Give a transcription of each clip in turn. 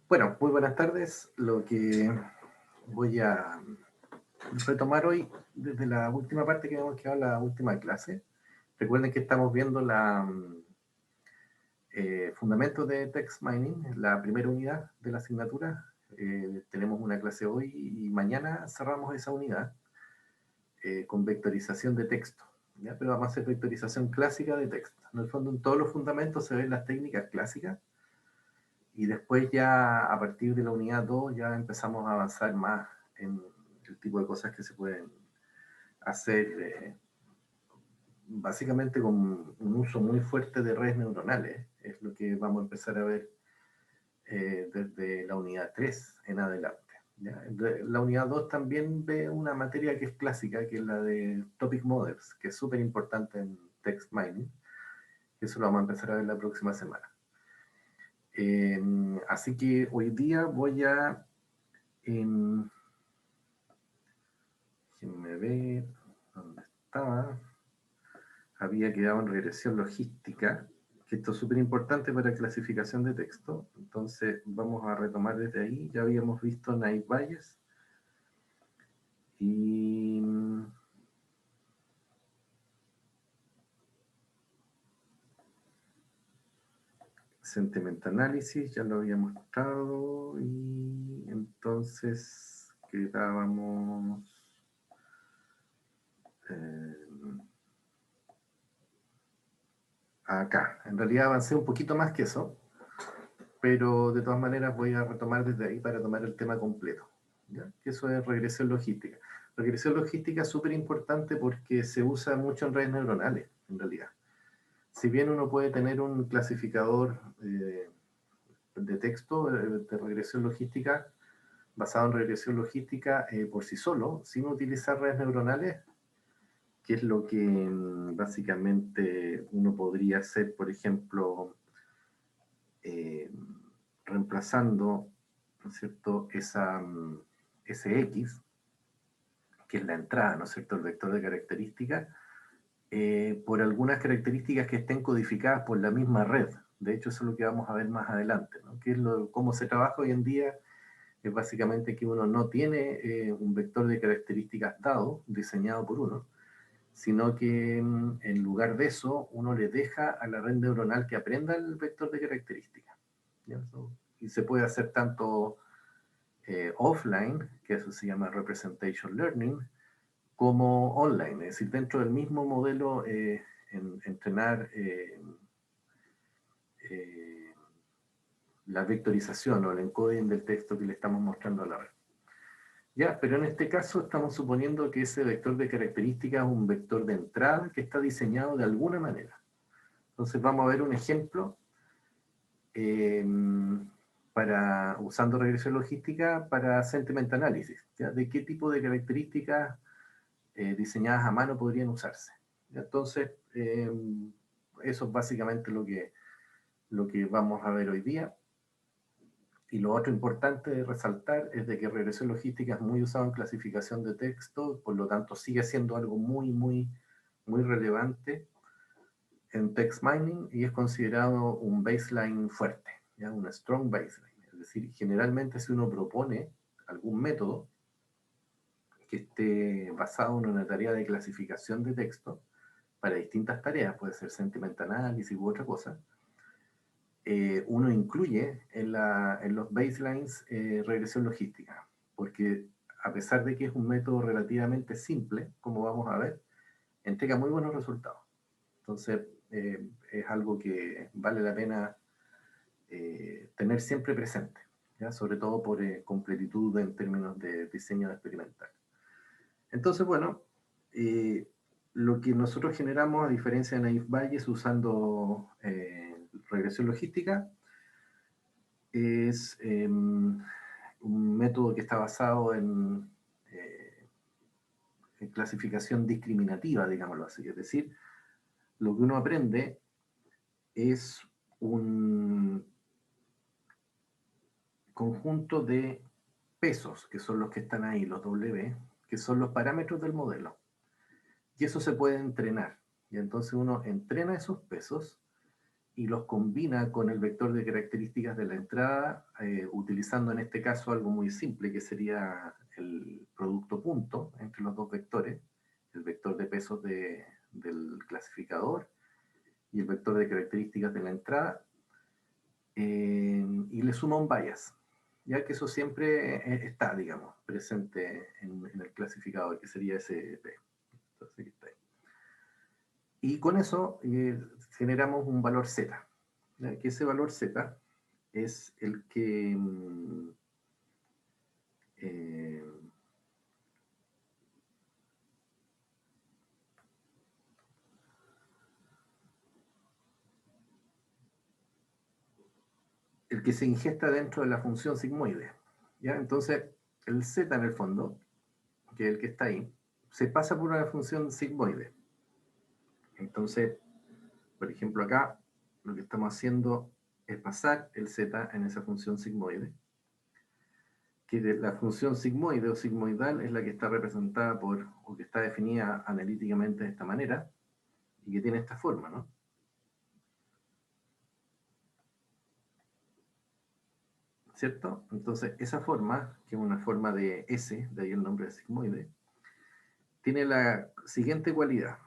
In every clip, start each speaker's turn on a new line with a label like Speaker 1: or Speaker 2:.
Speaker 1: Bueno, muy buenas tardes. Lo que voy a retomar hoy desde la última parte que hemos quedado en la última clase. Recuerden que estamos viendo fundamentos de text mining, la primera unidad de la asignatura. Tenemos una clase hoy y mañana cerramos esa unidad con vectorización de texto. ¿Ya? Pero vamos a hacer vectorización clásica de texto. En el fondo, en todos los fundamentos se ven las técnicas clásicas. Y después ya a partir de la unidad 2 ya empezamos a avanzar más en el tipo de cosas que se pueden hacer, básicamente con un uso muy fuerte de redes neuronales. Es lo que vamos a empezar a ver desde la unidad 3 en adelante. ¿Ya? La unidad 2 también ve una materia que es clásica, que es la de Topic Models, que es súper importante en text mining. Eso lo vamos a empezar a ver la próxima semana. Así que hoy día voy a déjenme ver dónde estaba. Había quedado en regresión logística, que esto es súper importante para clasificación de texto. Entonces vamos a retomar desde ahí. Ya habíamos visto naive Bayes y sentiment analysis, ya lo habíamos mostrado. Y entonces quedábamos acá. En realidad avancé un poquito más que eso, pero de todas maneras voy a retomar desde ahí para tomar el tema completo. ¿Ya? Que eso es regresión logística. Regresión logística es súper importante porque se usa mucho en redes neuronales, en realidad. Si bien uno puede tener un clasificador de texto de regresión logística, basado en regresión logística por sí solo, sin utilizar redes neuronales, que es lo que básicamente uno podría hacer, por ejemplo, eh, reemplazando, ¿no es cierto?, ese X, que es la entrada, ¿no es cierto?, el vector de características, por algunas características que estén codificadas por la misma red. De hecho, eso es lo que vamos a ver más adelante, ¿no? Que es cómo se trabaja hoy en día, es básicamente que uno no tiene un vector de características dado, diseñado por uno, sino que en lugar de eso, uno le deja a la red neuronal que aprenda el vector de características. ¿Ya? Y se puede hacer tanto offline, que eso se llama representation learning, como online, es decir, dentro del mismo modelo entrenar eh, la vectorización o el encoding del texto que le estamos mostrando a la red. Ya, pero en este caso estamos suponiendo que ese vector de características es un vector de entrada que está diseñado de alguna manera. Entonces vamos a ver un ejemplo eh, usando regresión logística para sentiment analysis, ¿ya? De qué tipo de características diseñadas a mano podrían usarse. Entonces, eso es básicamente lo que vamos a ver hoy día. Y lo otro importante de resaltar es de que regresión logística es muy usado en clasificación de texto, por lo tanto sigue siendo algo muy relevante en text mining y es considerado un baseline fuerte, ¿ya? Un strong baseline. Es decir, generalmente si uno propone algún método que esté basado en una tarea de clasificación de texto para distintas tareas, puede ser sentiment analysis u otra cosa, uno incluye en los baselines regresión logística, porque a pesar de que es un método relativamente simple, como vamos a ver, entrega muy buenos resultados. Entonces, es algo que vale la pena tener siempre presente, ¿ya? Sobre todo por completitud en términos de diseño experimental. Entonces, bueno, lo que nosotros generamos, a diferencia de Naive Bayes, usando regresión logística, es un método que está basado en clasificación discriminativa, digámoslo así. Es decir, lo que uno aprende es un conjunto de pesos, que son los que están ahí, los W, que son los parámetros del modelo. Y eso se puede entrenar. Y entonces uno entrena esos pesos y los combina con el vector de características de la entrada, utilizando en este caso algo muy simple, que sería el producto punto entre los dos vectores, el vector de pesos del clasificador y el vector de características de la entrada, y le suma un bias, ya que eso siempre está, digamos, presente en el clasificador, que sería ese P. Entonces, está ahí. Y con eso generamos un valor Z, ¿ya? Que ese valor Z es el que eh, se ingesta dentro de la función sigmoide, ¿ya? Entonces, el Z en el fondo, que es el que está ahí, se pasa por una función sigmoide. Entonces, por ejemplo, acá lo que estamos haciendo es pasar el Z en esa función sigmoide, que la función sigmoide o sigmoidal es la que está representada por, o que está definida analíticamente de esta manera, y que tiene esta forma, ¿no? ¿Cierto? Entonces, esa forma, que es una forma de S, de ahí el nombre de sigmoide, tiene la siguiente cualidad.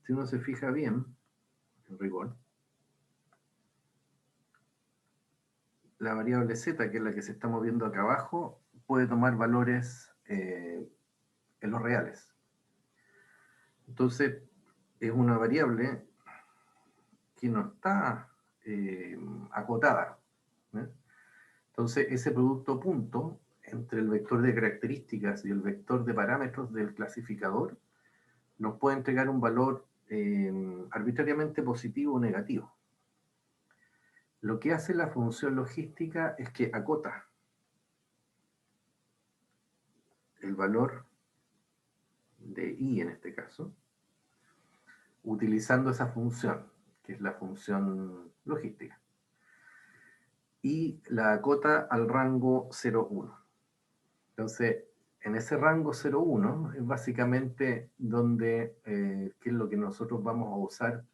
Speaker 1: Si uno se fija bien, en rigor, la variable z, que es la que se está moviendo acá abajo, puede tomar valores en los reales. Entonces, es una variable que no está acotada, ¿eh? Entonces, ese producto punto entre el vector de características y el vector de parámetros del clasificador nos puede entregar un valor arbitrariamente positivo o negativo. Lo que hace la función logística es que acota el valor de i en este caso, utilizando esa función, que es la función logística, y la acota al rango 0,1. Entonces, en ese rango 0,1 es básicamente donde, qué es lo que nosotros vamos a usar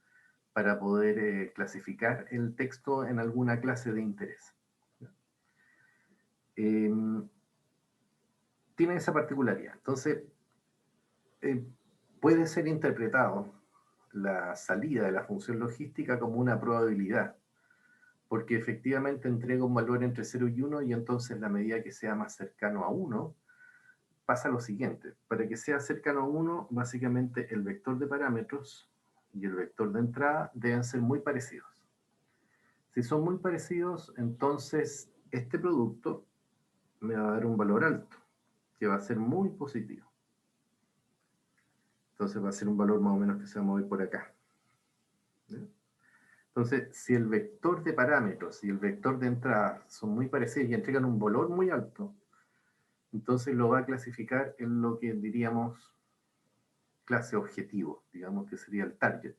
Speaker 1: para poder clasificar el texto en alguna clase de interés. Tiene esa particularidad. Entonces, puede ser interpretado la salida de la función logística como una probabilidad, porque efectivamente entrega un valor entre 0 y 1, y entonces la medida que sea más cercano a 1, pasa lo siguiente. Para que sea cercano a 1, básicamente el vector de parámetros y el vector de entrada deben ser muy parecidos. Si son muy parecidos, entonces este producto me va a dar un valor alto, que va a ser muy positivo. Entonces va a ser un valor más o menos que se va a mover por acá. ¿Sí? Entonces, si el vector de parámetros y el vector de entrada son muy parecidos y entregan un valor muy alto, entonces lo va a clasificar en lo que diríamos clase objetivo, digamos que sería el target.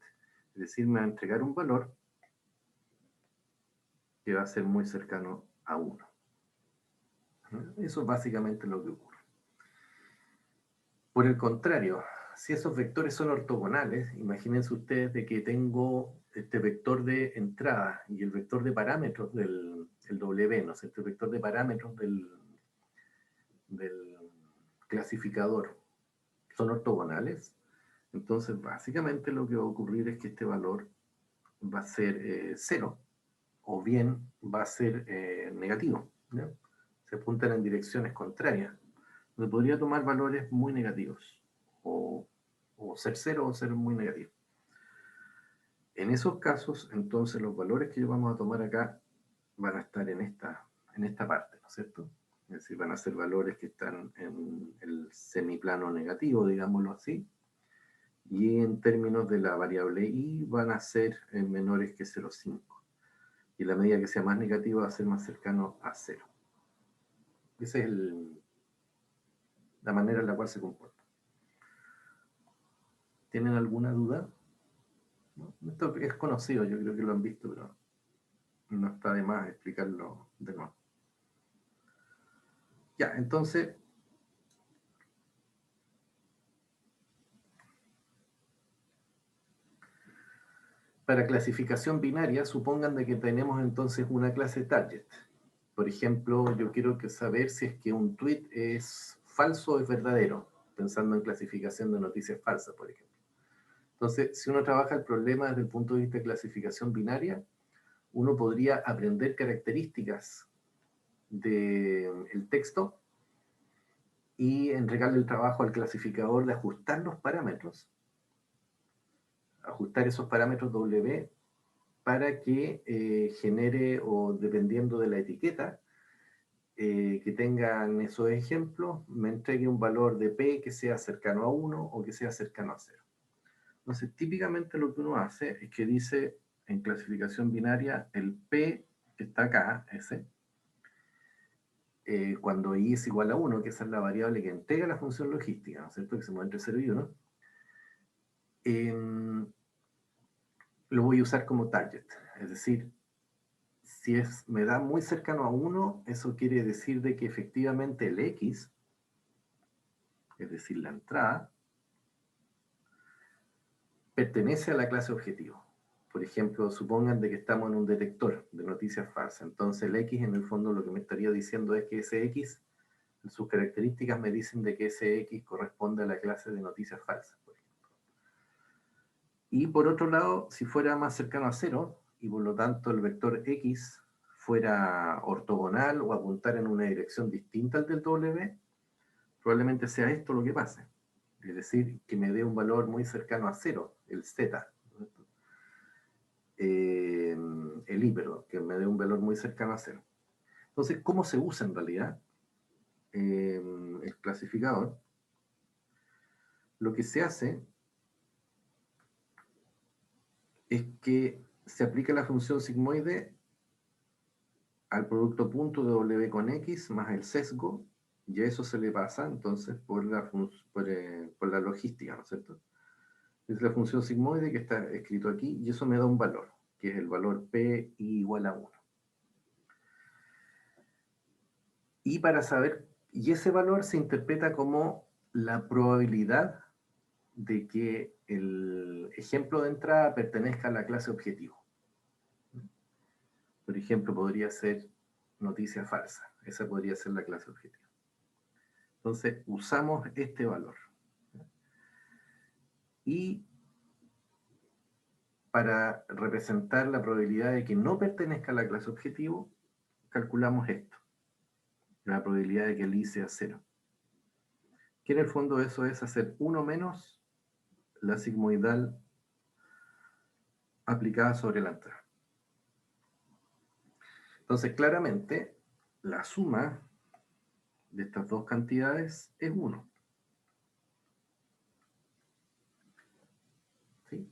Speaker 1: Es decir, me va a entregar un valor que va a ser muy cercano a 1. Eso es básicamente lo que ocurre. Por el contrario, si esos vectores son ortogonales, imagínense ustedes de que tengo este vector de entrada y el vector de parámetros del W, ¿no? Este vector de parámetros del clasificador son ortogonales. Entonces, básicamente lo que va a ocurrir es que este valor va a ser 0, o bien va a ser negativo, ¿no? Se apuntan en direcciones contrarias, donde podría tomar valores muy negativos, o ser 0 o ser muy negativo. En esos casos, entonces, los valores que vamos a tomar acá van a estar en esta parte, ¿no es cierto? Es decir, van a ser valores que están en el semiplano negativo, digámoslo así, y en términos de la variable i van a ser menores que 0,5. Y la medida que sea más negativa va a ser más cercano a 0. Esa es la manera en la cual se comporta. ¿Tienen alguna duda? ¿No? Esto es conocido, yo creo que lo han visto, pero no está de más explicarlo de nuevo. Ya, entonces, Para clasificación binaria, supongan de que tenemos entonces una clase target. Por ejemplo, yo quiero saber si es que un tweet es falso o es verdadero, pensando en clasificación de noticias falsas, por ejemplo. Entonces, si uno trabaja el problema desde el punto de vista de clasificación binaria, uno podría aprender características del texto y entregarle el trabajo al clasificador de ajustar los parámetros, ajustar esos parámetros W para que genere, o dependiendo de la etiqueta que tengan esos ejemplos, me entregue un valor de P que sea cercano a 1 o que sea cercano a 0. Entonces, típicamente lo que uno hace es que dice en clasificación binaria el P que está acá, ese, cuando I es igual a 1, que esa es la variable que entrega la función logística, ¿no es cierto?, que se mueve entre 0 y 1, lo voy a usar como target. Es decir, si me da muy cercano a 1, eso quiere decir de que efectivamente el X, es decir, la entrada, pertenece a la clase objetivo. Por ejemplo, supongan de que estamos en un detector de noticias falsas. Entonces el X en el fondo lo que me estaría diciendo es que ese X, sus características me dicen de que ese X corresponde a la clase de noticias falsas, por ejemplo. Y por otro lado, si fuera más cercano a 0, y por lo tanto el vector X fuera ortogonal o apuntar en una dirección distinta al del W, probablemente sea esto lo que pase. Es decir, que me dé un valor muy cercano a 0, el Z. El I, perdón, que me dé un valor muy cercano a 0. Entonces, ¿cómo se usa en realidad el clasificador? Lo que se hace es que se aplica la función sigmoide al producto punto de W con X más el sesgo, y a eso se le pasa entonces por la logística, ¿no es cierto? Es la función sigmoide que está escrito aquí, y eso me da un valor, que es el valor P igual a 1. Y para saber, y ese valor se interpreta como la probabilidad de que el ejemplo de entrada pertenezca a la clase objetivo. Por ejemplo, podría ser noticia falsa. Esa podría ser la clase objetivo. Entonces, usamos este valor. Y para representar la probabilidad de que no pertenezca a la clase objetivo, calculamos esto. La probabilidad de que el I sea 0. Que en el fondo eso es hacer 1 menos la sigmoidal aplicada sobre la entrada. Entonces, claramente, la suma de estas dos cantidades es 1. ¿Sí?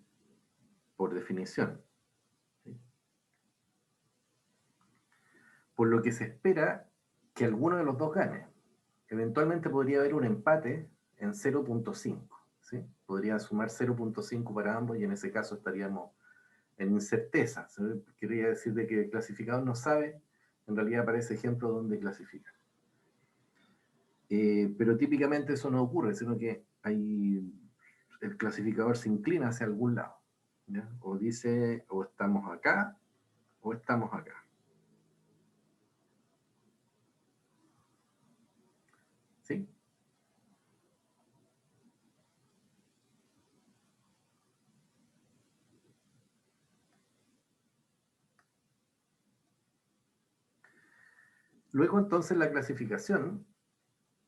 Speaker 1: Por definición. ¿Sí? Por lo que se espera que alguno de los dos gane. Eventualmente podría haber un empate en 0.5. ¿Sí? Podría sumar 0.5 para ambos y en ese caso estaríamos en incerteza. ¿Sí? Quería decir de que el clasificador no sabe, en realidad para ese ejemplo, dónde clasifica. Pero típicamente eso no ocurre, sino que el clasificador se inclina hacia algún lado. ¿Ya? O dice, o estamos acá, o estamos acá. ¿Sí? Luego entonces la clasificación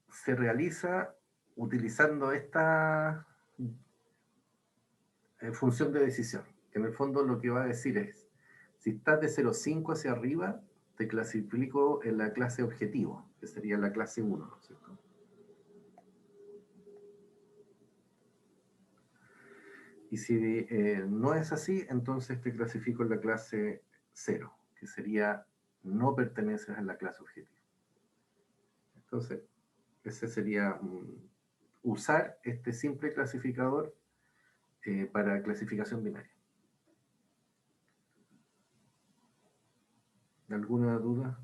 Speaker 1: se realiza utilizando esta función de decisión, que en el fondo lo que va a decir es, si estás de 0,5 hacia arriba, te clasifico en la clase objetivo, que sería la clase 1, ¿no es cierto? Y si no es así, entonces te clasifico en la clase 0, que sería no perteneces a la clase objetivo. Entonces, ese sería usar este simple clasificador para clasificación binaria. ¿Alguna duda?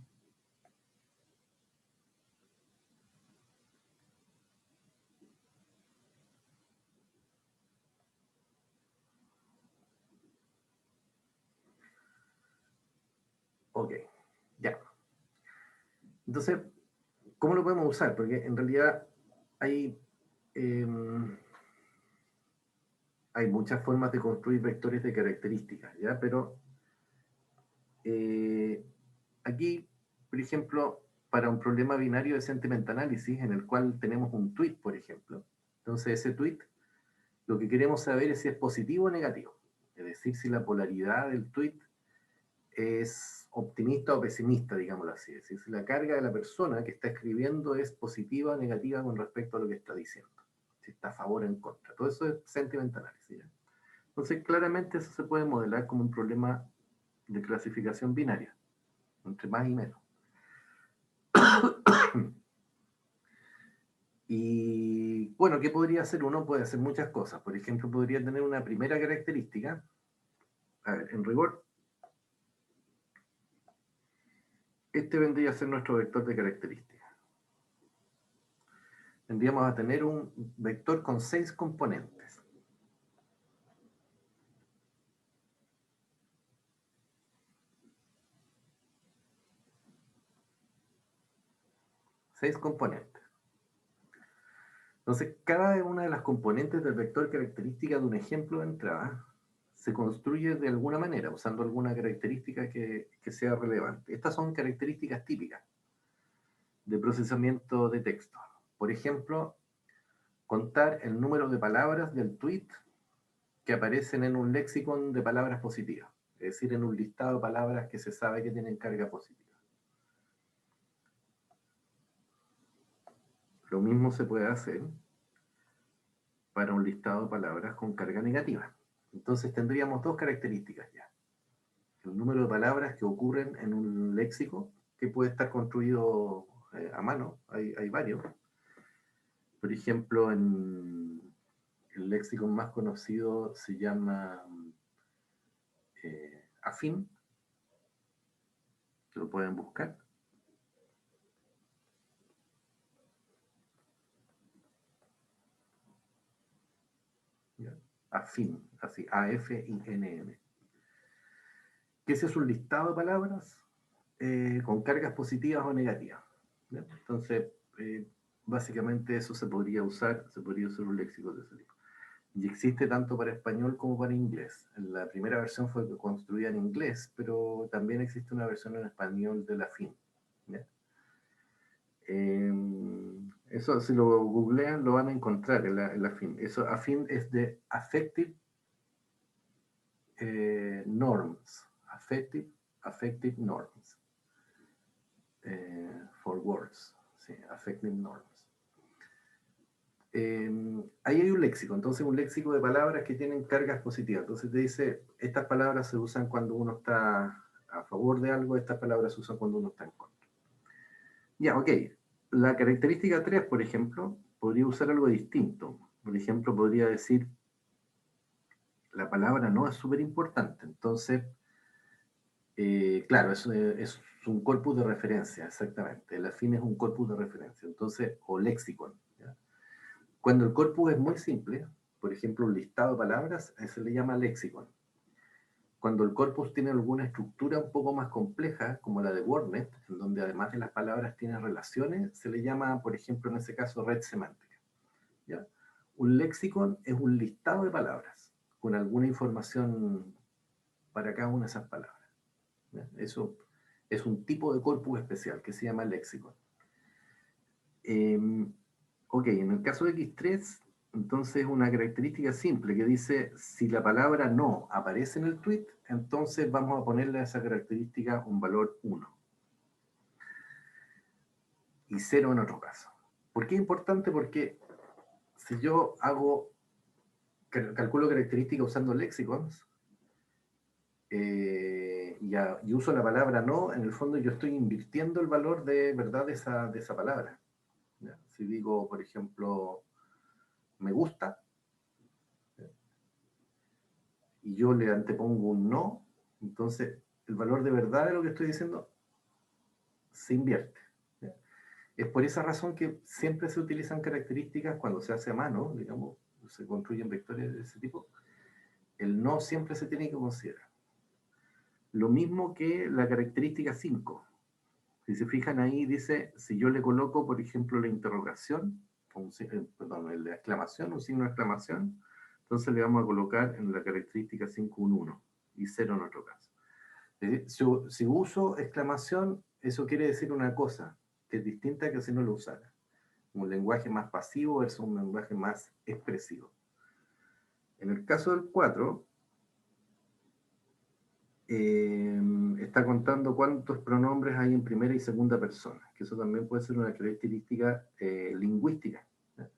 Speaker 1: Entonces, ¿cómo lo podemos usar? Porque en realidad hay, em, hay muchas formas de construir vectores de características, ¿ya? Pero eh, aquí, por ejemplo, para un problema binario de sentiment analysis, en el cual tenemos un tweet, por ejemplo, entonces ese tweet, lo que queremos saber es si es positivo o negativo. Es decir, si la polaridad del tweet es optimista o pesimista, digámoslo así. Es decir, si la carga de la persona que está escribiendo es positiva o negativa con respecto a lo que está diciendo. Si está a favor o en contra. Todo eso es sentiment analysis, ¿ya? Entonces, claramente eso se puede modelar como un problema de clasificación binaria, entre más y menos. Y bueno, ¿qué podría hacer uno? Puede hacer muchas cosas. Por ejemplo, podría tener una primera característica. A ver, en rigor, este vendría a ser nuestro vector de características. Tendríamos a tener un vector con 6 componentes. 6 componentes. Entonces, cada una de las componentes del vector característica de un ejemplo de entrada se construye de alguna manera, usando alguna característica que sea relevante. Estas son características típicas de procesamiento de texto. Por ejemplo, contar el número de palabras del tweet que aparecen en un lexicon de palabras positivas, es decir, en un listado de palabras que se sabe que tienen carga positiva. Lo mismo se puede hacer para un listado de palabras con carga negativa. Entonces tendríamos dos características ya. El número de palabras que ocurren en un léxico que puede estar construido a mano, hay varios. Por ejemplo, en el léxico más conocido se llama Afín, que lo pueden buscar. ¿Ya? Afín, así, A-F-I-N-N. Que ese es un listado de palabras con cargas positivas o negativas. ¿Ya? Entonces, básicamente eso se podría usar un léxico de ese tipo. Y existe tanto para español como para inglés. La primera versión fue construida en inglés, pero también existe una versión en español de la FIN. ¿Ya? Eso, si lo googlean, lo van a encontrar en la FIN. Eso, AFIN es de Affective Norms. Affective Norms. For words. Sí, Affective Norms. Ahí hay un léxico, entonces un léxico de palabras que tienen cargas positivas. Entonces te dice, estas palabras se usan cuando uno está a favor de algo, estas palabras se usan cuando uno está en contra. Ya, ok. La característica 3, por ejemplo, podría usar algo distinto. Por ejemplo, podría decir, la palabra no es súper importante. Entonces, claro, es un corpus de referencia, exactamente. El afín es un corpus de referencia. Entonces, o léxico. ¿Ya? Cuando el corpus es muy simple, por ejemplo, un listado de palabras, se le llama léxico. Cuando el corpus tiene alguna estructura un poco más compleja, como la de WordNet, en donde además de las palabras tiene relaciones, se le llama, por ejemplo, en ese caso, red semántica. ¿Ya? Un léxico es un listado de palabras con alguna información para cada una de esas palabras. ¿Ya? Eso es un tipo de corpus especial que se llama léxico. Ok, en el caso de X3, entonces una característica simple que dice, si la palabra no aparece en el tweet, entonces vamos a ponerle a esa característica un valor 1. Y 0 en otro caso. ¿Por qué es importante? Porque si yo calculo características usando léxicos, y uso la palabra no, en el fondo yo estoy invirtiendo el valor de verdad de esa palabra. ¿Ya? Si digo, por ejemplo, me gusta, y yo le antepongo un no, entonces el valor de verdad de lo que estoy diciendo se invierte. ¿Ya? Es por esa razón que siempre se utilizan características cuando se hace a mano, digamos, se construyen vectores de ese tipo, el no siempre se tiene que considerar. Lo mismo que la característica 5. Si se fijan ahí, dice, si yo le coloco, por ejemplo, la interrogación, perdón, la exclamación, un signo de exclamación, entonces le vamos a colocar en la característica 511 y 0 en otro caso. Es decir, si uso exclamación, eso quiere decir una cosa, que es distinta que si no lo usara. Un lenguaje más pasivo versus un lenguaje más expresivo. En el caso del 4, está contando cuántos pronombres hay en primera y segunda persona, que eso también puede ser una característica lingüística. ¿Ya?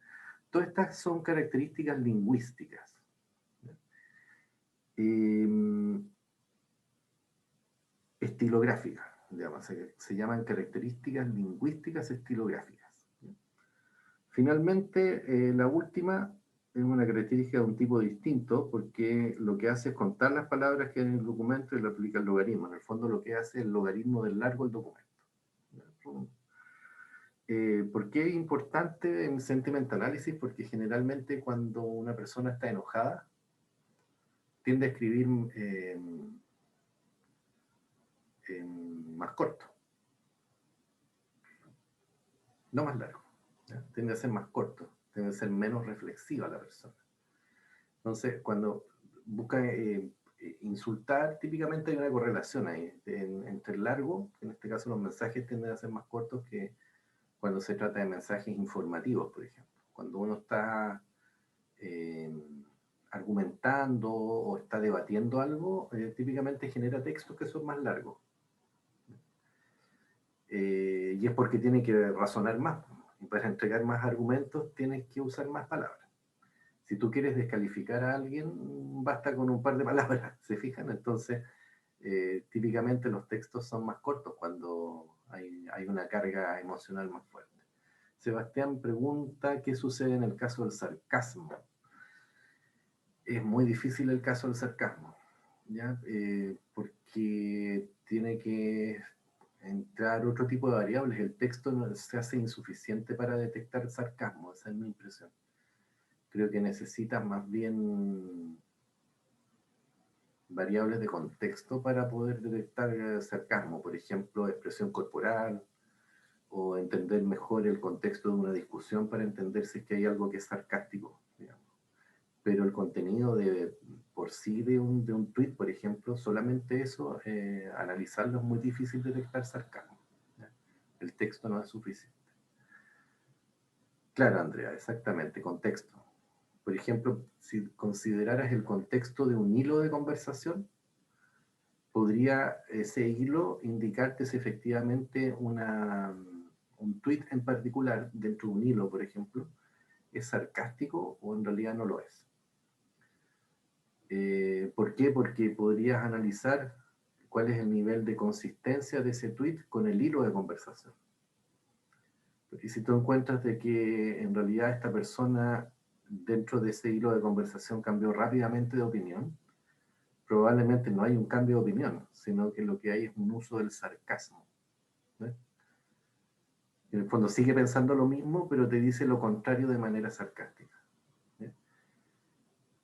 Speaker 1: Todas estas son características lingüísticas. Estilográficas, digamos, se llaman características lingüísticas estilográficas. ¿Ya? Finalmente, la última es una característica de un tipo distinto, porque lo que hace es contar las palabras que hay en el documento y le aplica el logaritmo. En el fondo lo que hace es el logaritmo del largo del documento. ¿Por qué es importante en sentiment analysis? Porque generalmente cuando una persona está enojada, tiende a escribir más corto, no más largo. ¿Ya? Tiende a ser más corto, tiende a ser menos reflexiva la persona. Entonces, cuando busca insultar, típicamente hay una correlación ahí entre el largo, en este caso los mensajes tienden a ser más cortos que cuando se trata de mensajes informativos, por ejemplo. Cuando uno está eh, argumentando o está debatiendo algo, típicamente genera textos que son más largos. Y es porque tiene que razonar más. Y para entregar más argumentos tienes que usar más palabras. Si tú quieres descalificar a alguien, basta con un par de palabras, ¿se fijan? Entonces, típicamente los textos son más cortos cuando hay una carga emocional más fuerte. Sebastián pregunta qué sucede en el caso del sarcasmo. Es muy difícil el caso del sarcasmo, ¿ya? Porque tiene que entrar otro tipo de variables. El texto no se hace insuficiente para detectar sarcasmo, esa es mi impresión. Creo que necesitas más bien variables de contexto para poder detectar sarcasmo, por ejemplo, expresión corporal, o entender mejor el contexto de una discusión para entender si es que hay algo que es sarcástico, digamos. Pero el contenido por sí de un tweet, por ejemplo, solamente eso, analizarlo es muy difícil detectar sarcasmo. ¿Ya? El texto no es suficiente. Claro, Andrea, exactamente, contexto. Por ejemplo, si consideraras el contexto de un hilo de conversación, podría ese hilo indicarte si efectivamente un tweet en particular, dentro de un hilo, por ejemplo, es sarcástico o en realidad no lo es. ¿Por qué? Porque podrías analizar cuál es el nivel de consistencia de ese tweet con el hilo de conversación. Y si tú encuentras de que en realidad esta persona dentro de ese hilo de conversación cambió rápidamente de opinión, probablemente no hay un cambio de opinión, sino que lo que hay es un uso del sarcasmo. ¿Ves? En el fondo sigue pensando lo mismo, pero te dice lo contrario de manera sarcástica. ¿Ves?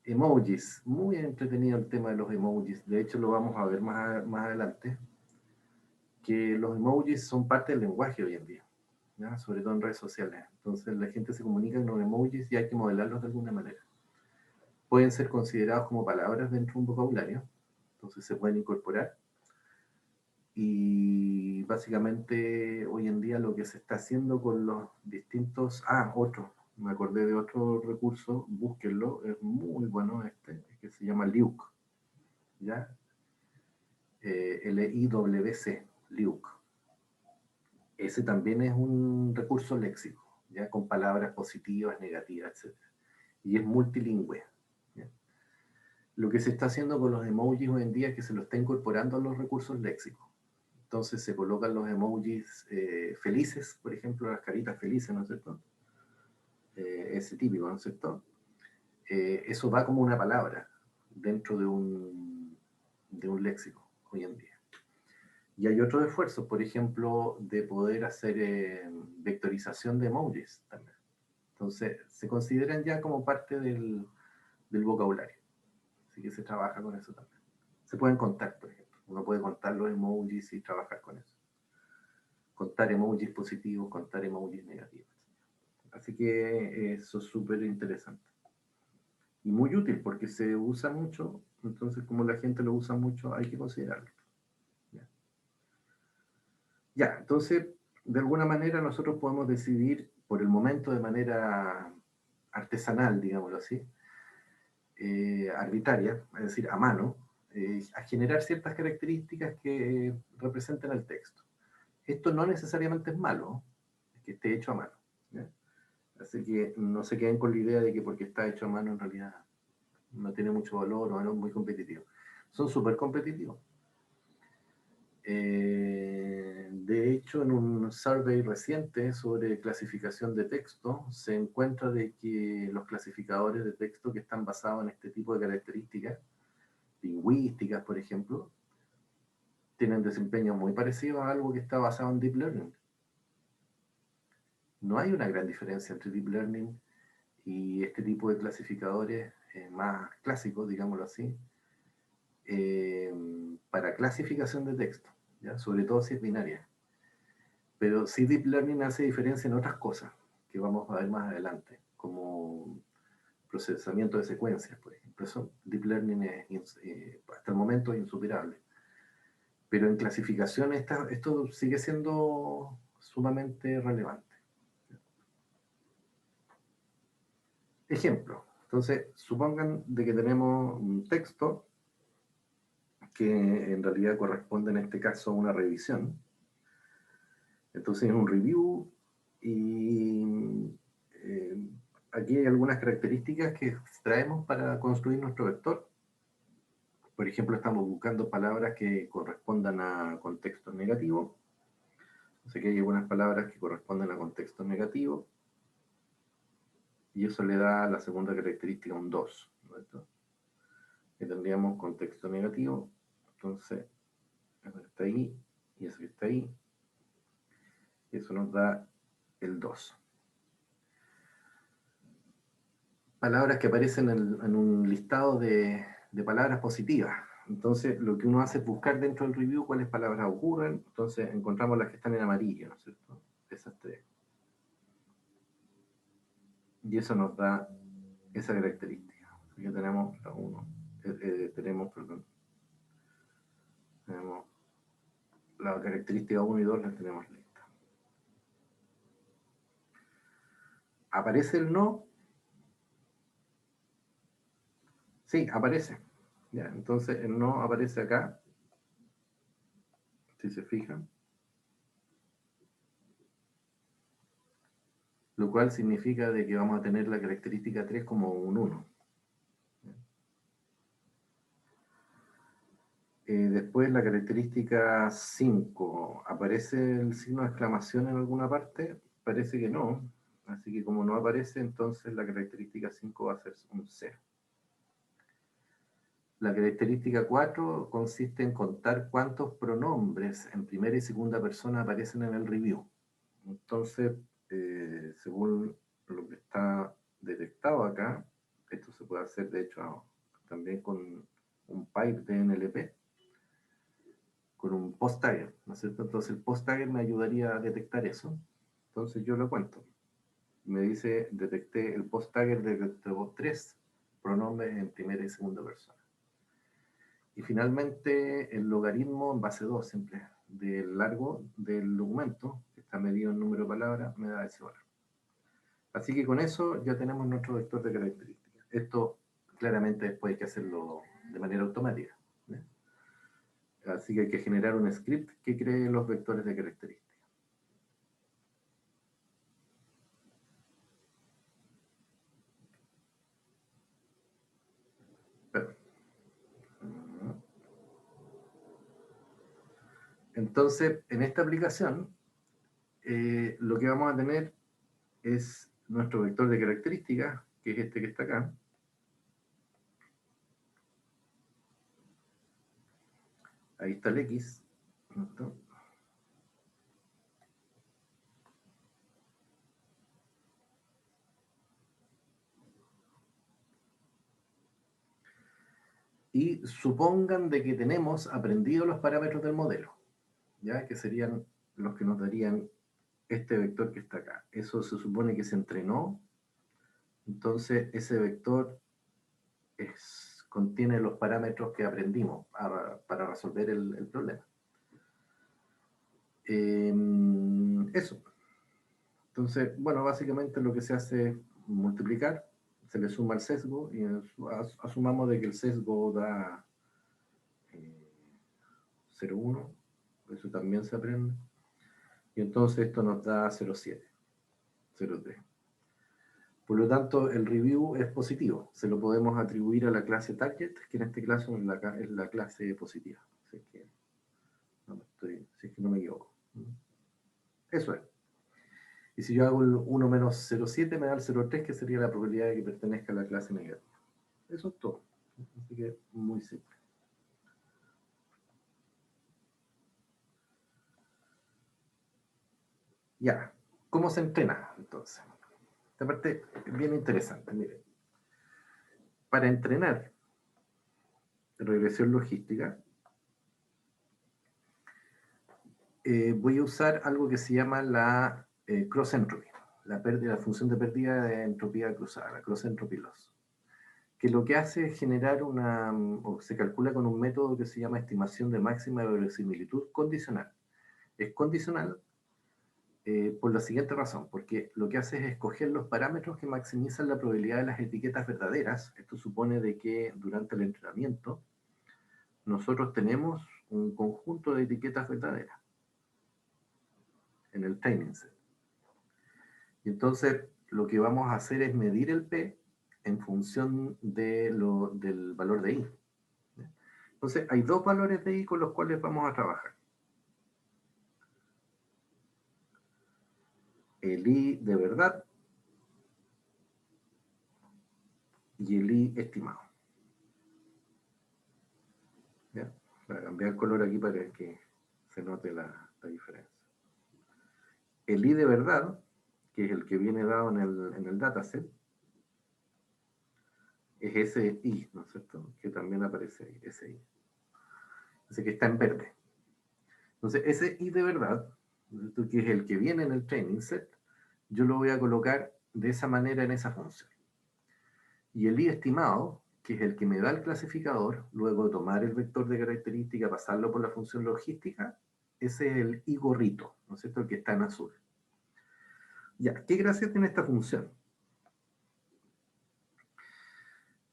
Speaker 1: Emojis, muy entretenido el tema de los emojis, de hecho lo vamos a ver más adelante, que los emojis son parte del lenguaje hoy en día, ¿ya? Sobre todo en redes sociales. Entonces la gente se comunica con los emojis y hay que modelarlos de alguna manera. Pueden ser considerados como palabras dentro de un vocabulario, entonces se pueden incorporar. Y básicamente hoy en día lo que se está haciendo con los distintos... me acordé de otro recurso, búsquenlo, es muy bueno que se llama Liuc, ¿ya? Liwc, Liuc. Ese también es un recurso léxico, ¿ya? Con palabras positivas, negativas, etc. Y es multilingüe, ¿ya? Lo que se está haciendo con los emojis hoy en día es que se lo está incorporando a los recursos léxicos. Entonces se colocan los emojis felices, por ejemplo, las caritas felices, ¿no es cierto? Ese típico, ¿no es cierto? Eso va como una palabra dentro de un léxico hoy en día. Y hay otros esfuerzos, por ejemplo, de poder hacer vectorización de emojis también. Entonces, se consideran ya como parte del vocabulario. Así que se trabaja con eso también. Se pueden contar, por ejemplo. Uno puede contar los emojis y trabajar con eso. contar emojis positivos, contar emojis negativos. Así que eso es súper interesante. Y muy útil porque se usa mucho, entonces como la gente lo usa mucho, hay que considerarlo. Ya, entonces, de alguna manera nosotros podemos decidir por el momento de manera artesanal, digámoslo así, arbitraria, es decir, a mano, a generar ciertas características que representen el texto. Esto no necesariamente es malo, es que esté hecho a mano. ¿Ya? Así que no se queden con la idea de que porque está hecho a mano en realidad no tiene mucho valor o no es muy competitivo. Son súper competitivos. De hecho, en un survey reciente sobre clasificación de texto, se encuentra de que los clasificadores de texto que están basados en este tipo de características, lingüísticas, por ejemplo, tienen desempeño muy parecido a algo que está basado en Deep Learning. No hay una gran diferencia entre Deep Learning y este tipo de clasificadores más clásicos, digámoslo así, para clasificación de texto, ¿ya? Sobre todo si es binaria. Pero sí Deep Learning hace diferencia en otras cosas que vamos a ver más adelante, como procesamiento de secuencias, por ejemplo. Eso, Deep Learning es, hasta el momento es insuperable. Pero en clasificación esto sigue siendo sumamente relevante. Ejemplo. Entonces, supongan de que tenemos un texto que en realidad corresponde en este caso a una revisión. Entonces es un review y aquí hay algunas características que extraemos para construir nuestro vector. Por ejemplo, estamos buscando palabras que correspondan a contextos negativos. Así que hay algunas palabras que corresponden a contextos negativos. Y eso le da la segunda característica un 2, ¿no? Que tendríamos contexto negativo. Entonces, eso que está ahí y eso que está ahí. Y eso nos da el 2. Palabras que aparecen en un listado de palabras positivas. Entonces, lo que uno hace es buscar dentro del review cuáles palabras ocurren. Entonces, encontramos las que están en amarillo, ¿no es cierto? Esas tres. Y eso nos da esa característica. Aquí tenemos la 1. Tenemos la característica 1 y 2 las tenemos listas. ¿Aparece el no? Sí, aparece. Ya, entonces el no aparece acá, si se fijan. Lo cual significa de que vamos a tener la característica 3 como un 1. Después la característica 5, ¿aparece el signo de exclamación en alguna parte? Parece que no, así que como no aparece, entonces la característica 5 va a ser un 0. La característica 4 consiste en contar cuántos pronombres en primera y segunda persona aparecen en el review. Entonces, según lo que está detectado acá, esto se puede hacer de hecho también con un pipe de NLP, con un post tagger, ¿no es cierto? Entonces el post tagger me ayudaría a detectar eso. Entonces yo lo cuento. Me dice, detecté el post tagger de 3 pronombres en primera y segunda persona. Y finalmente el logaritmo en base 2 siempre del largo del documento, que está medido en número de palabras, me da ese valor. Así que con eso ya tenemos nuestro vector de características. Esto claramente después hay que hacerlo de manera automática, ¿eh? Así que hay que generar un script que cree los vectores de características. Pero, entonces, en esta aplicación, lo que vamos a tener es nuestro vector de características, que es este que está acá. Ahí está el X. ¿No? Y supongan de que tenemos aprendido los parámetros del modelo, ¿ya? Que serían los que nos darían este vector que está acá. Eso se supone que se entrenó, entonces ese vector contiene los parámetros que aprendimos para resolver el problema. Eso. Entonces, bueno, básicamente lo que se hace es multiplicar, se le suma el sesgo y asumamos de que el sesgo da 0,1, eso también se aprende, y entonces esto nos da 0,7, 0,3. Por lo tanto, el review es positivo, se lo podemos atribuir a la clase target, que en este caso es la clase positiva, si es que no me equivoco. Eso es. Y si yo hago el 1 menos 0,7 me da el 0,3, que sería la probabilidad de que pertenezca a la clase negativa. Eso es todo. Así que muy simple. Ya, ¿cómo se entrena entonces? Esta parte es bien interesante. Miren, para entrenar regresión logística, voy a usar algo que se llama la cross entropy, la función de pérdida de entropía cruzada, la cross entropy loss, que lo que hace es generar o se calcula con un método que se llama estimación de máxima de verosimilitud condicional. Es condicional por la siguiente razón, porque lo que hace es escoger los parámetros que maximizan la probabilidad de las etiquetas verdaderas. Esto supone de que durante el entrenamiento nosotros tenemos un conjunto de etiquetas verdaderas en el training set. Y entonces lo que vamos a hacer es medir el P en función del valor de I. Entonces hay dos valores de I con los cuales vamos a trabajar. El I de verdad y el I estimado. ¿Ya? Voy a cambiar el color aquí para que se note la diferencia. El I de verdad, que es el que viene dado en el dataset, es ese I, ¿no es cierto? Que también aparece ahí, ese I. Ese que está en verde. Entonces, ese I de verdad, que es el que viene en el training set, yo lo voy a colocar de esa manera en esa función. Y el I estimado, que es el que me da el clasificador, luego de tomar el vector de característica, pasarlo por la función logística, ese es el I gorrito, ¿no es cierto? El que está en azul. Ya, ¿qué gracia tiene esta función?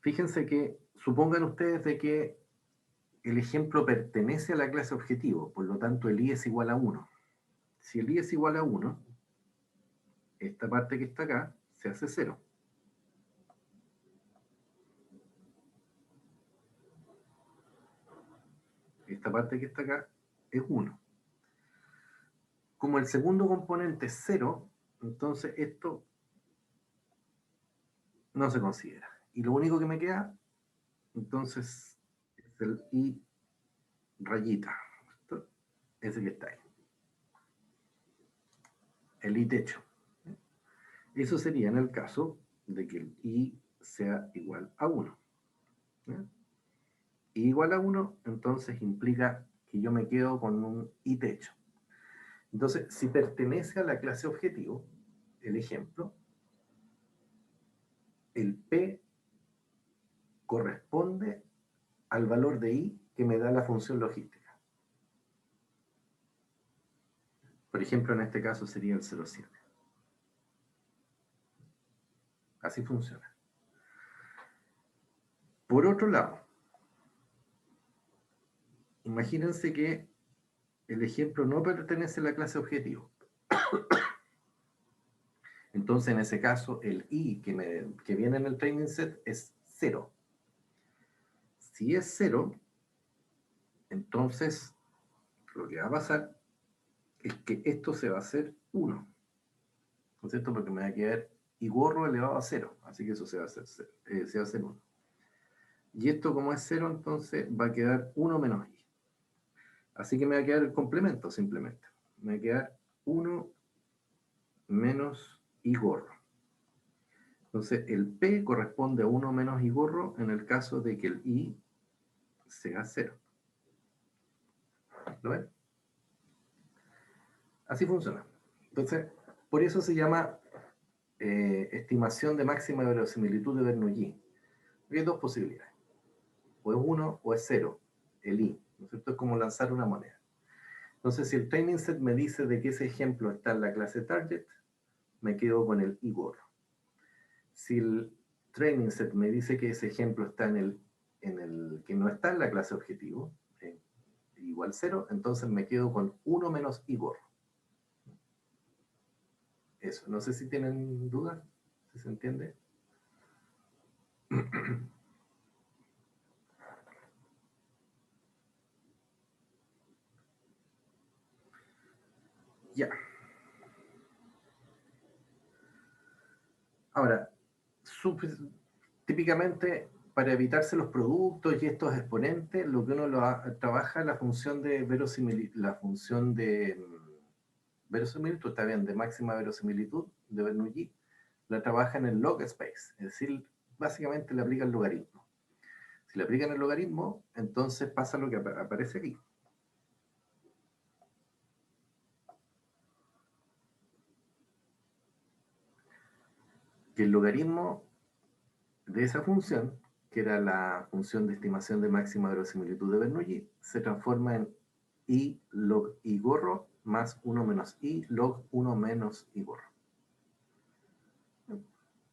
Speaker 1: Fíjense que, supongan ustedes de que el ejemplo pertenece a la clase objetivo, por lo tanto el I es igual a 1. Si el I es igual a 1, esta parte que está acá se hace 0. Esta parte que está acá es 1. Como el segundo componente es 0, entonces esto no se considera. Y lo único que me queda, entonces, es el I rayita. Ese que está ahí. El I techo. Eso sería en el caso de que el I sea igual a 1. I igual a 1, entonces implica que yo me quedo con un I techo. Entonces, si pertenece a la clase objetivo, el ejemplo, el P corresponde al valor de I que me da la función logística. Por ejemplo, en este caso sería el 0,7. Así funciona. Por otro lado, imagínense que el ejemplo no pertenece a la clase objetivo. Entonces, en ese caso, el I que viene en el training set es 0. Si es 0, entonces lo que va a pasar es que esto se va a hacer 1. ¿No es cierto? Porque me va a quedar I gorro elevado a 0. Así que eso se va a hacer 1. Y esto como es 0, entonces va a quedar 1 menos I. Así que me va a quedar el complemento simplemente. Me va a quedar 1 menos I gorro. Entonces el P corresponde a 1 menos I gorro en el caso de que el I sea 0. ¿Lo ven? Así funciona. Entonces, por eso se llama estimación de máxima verosimilitud de Bernoulli. Porque hay dos posibilidades. O es 1 o es 0, el I. ¿No es cierto? Es como lanzar una moneda. Entonces, si el training set me dice de que ese ejemplo está en la clase target, me quedo con el Igor. Si el training set me dice que ese ejemplo está en el que no está en la clase objetivo, igual 0, entonces me quedo con 1 menos Igor. Eso, no sé si tienen dudas, si se entiende. Ya. Ahora, típicamente para evitarse los productos y estos exponentes, lo que uno trabaja es la función de verosimilitud, verosimilitud, está bien, de máxima verosimilitud de Bernoulli, la trabaja en el log space, es decir, básicamente le aplica el logaritmo. Si le aplican el logaritmo, entonces pasa lo que aparece aquí. Que el logaritmo de esa función, que era la función de estimación de máxima verosimilitud de Bernoulli, se transforma en I log I gorro más 1 menos I log 1 menos I gorro.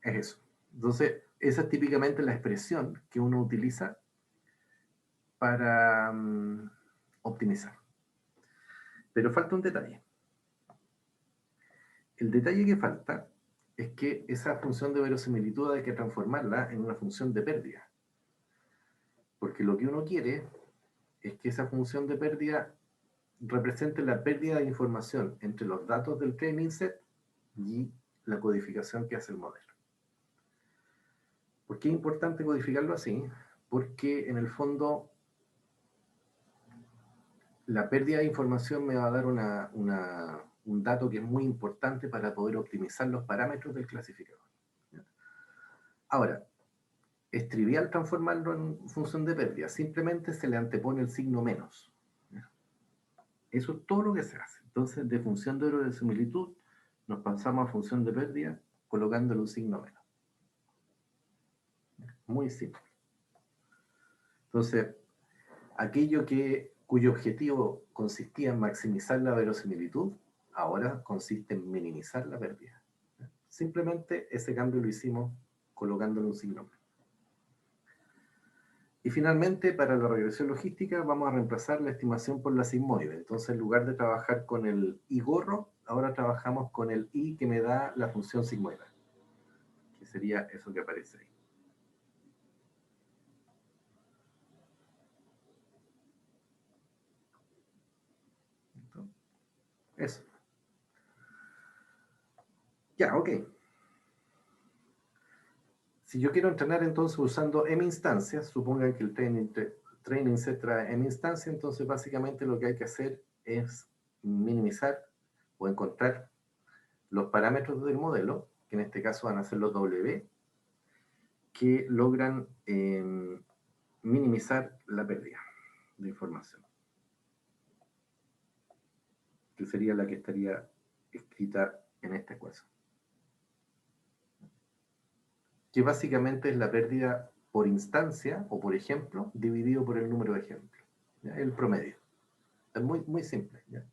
Speaker 1: Es eso. Entonces, esa es típicamente la expresión que uno utiliza para optimizar. Pero falta un detalle. El detalle que falta es que esa función de verosimilitud hay que transformarla en una función de pérdida. Porque lo que uno quiere es que esa función de pérdida represente la pérdida de información entre los datos del training set y la codificación que hace el modelo. ¿Por qué es importante codificarlo así? Porque en el fondo la pérdida de información me va a dar un dato que es muy importante para poder optimizar los parámetros del clasificador. Ahora, es trivial transformarlo en función de pérdida, simplemente se le antepone el signo menos. Eso es todo lo que se hace. Entonces, de función de verosimilitud nos pasamos a función de pérdida colocándole un signo menos. Muy simple. Entonces, aquello cuyo objetivo consistía en maximizar la verosimilitud, ahora consiste en minimizar la pérdida. Simplemente ese cambio lo hicimos colocándole un signo menos. Y finalmente, para la regresión logística, vamos a reemplazar la estimación por la sigmoide. Entonces, en lugar de trabajar con el I gorro, ahora trabajamos con el I que me da la función sigmoide, que sería eso que aparece ahí. Eso. Ya, ok. Si yo quiero entrenar entonces usando M instancias, supongan que el training set trae M instancias, entonces básicamente lo que hay que hacer es minimizar o encontrar los parámetros del modelo, que en este caso van a ser los W, que logran minimizar la pérdida de información, que sería la que estaría escrita en esta ecuación, que básicamente es la pérdida por instancia o por ejemplo dividido por el número de ejemplos, ¿ya? El promedio. Es muy, muy simple. ¿Ya?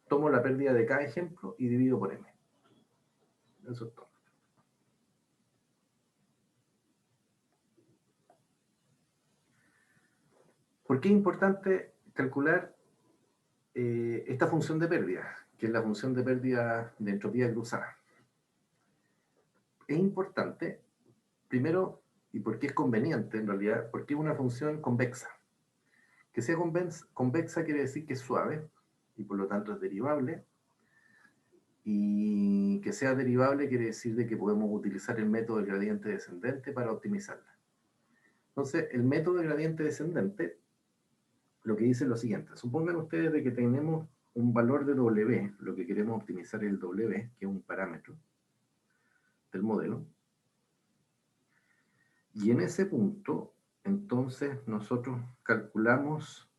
Speaker 1: Tomo la pérdida de cada ejemplo y divido por m. Eso es todo. ¿Por qué es importante calcular esta función de pérdida, que es la función de pérdida de entropía cruzada? Es importante, primero, y porque es conveniente en realidad, porque es una función convexa. Que sea convexa quiere decir que es suave, y por lo tanto es derivable, y que sea derivable quiere decir de que podemos utilizar el método del gradiente descendente para optimizarla. Entonces, el método de gradiente descendente lo que dice es lo siguiente. Supongan ustedes de que tenemos un valor de W, lo que queremos optimizar es el W, que es un parámetro del modelo, y en ese punto, entonces, nosotros calculamos,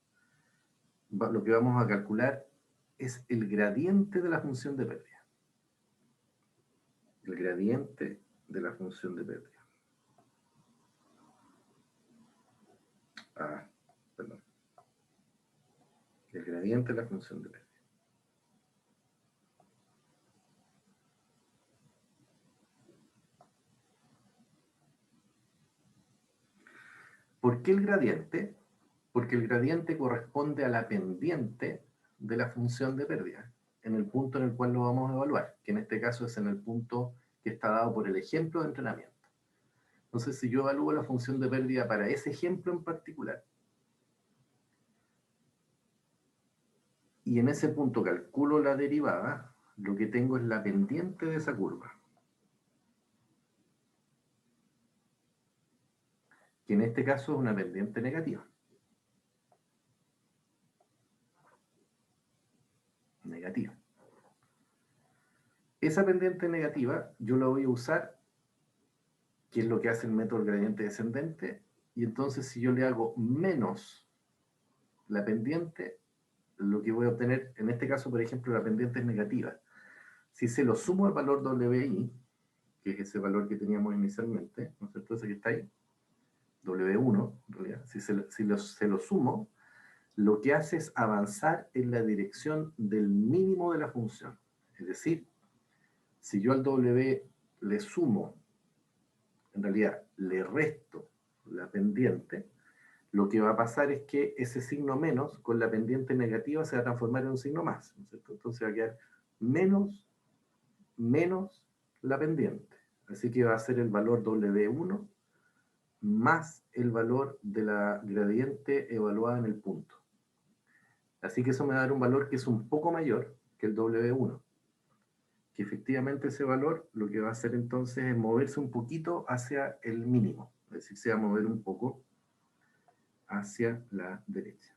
Speaker 1: lo que vamos a calcular es el gradiente de la función de pérdida. El gradiente de la función de pérdida. Perdón. El gradiente de la función de pérdida. ¿Por qué el gradiente? Porque el gradiente corresponde a la pendiente de la función de pérdida, en el punto en el cual lo vamos a evaluar, que en este caso es en el punto que está dado por el ejemplo de entrenamiento. Entonces, si yo evalúo la función de pérdida para ese ejemplo en particular, y en ese punto calculo la derivada, lo que tengo es la pendiente de esa curva, que en este caso es una pendiente negativa. Negativa. Esa pendiente negativa yo la voy a usar, que es lo que hace el método gradiente descendente, y entonces si yo le hago menos la pendiente, lo que voy a obtener, en este caso, por ejemplo, la pendiente es negativa. Si se lo sumo al valor WI, que es ese valor que teníamos inicialmente, ¿no es cierto? Ese que está ahí, W1, en realidad, si se lo sumo, lo que hace es avanzar en la dirección del mínimo de la función. Es decir, si yo al W le sumo, en realidad le resto la pendiente, lo que va a pasar es que ese signo menos con la pendiente negativa se va a transformar en un signo más, ¿no es cierto? Entonces va a quedar menos la pendiente. Así que va a ser el valor W1 más el valor de la gradiente evaluada en el punto. Así que eso me va a dar un valor que es un poco mayor que el W1. Que efectivamente ese valor lo que va a hacer entonces es moverse un poquito hacia el mínimo. Es decir, se va a mover un poco hacia la derecha.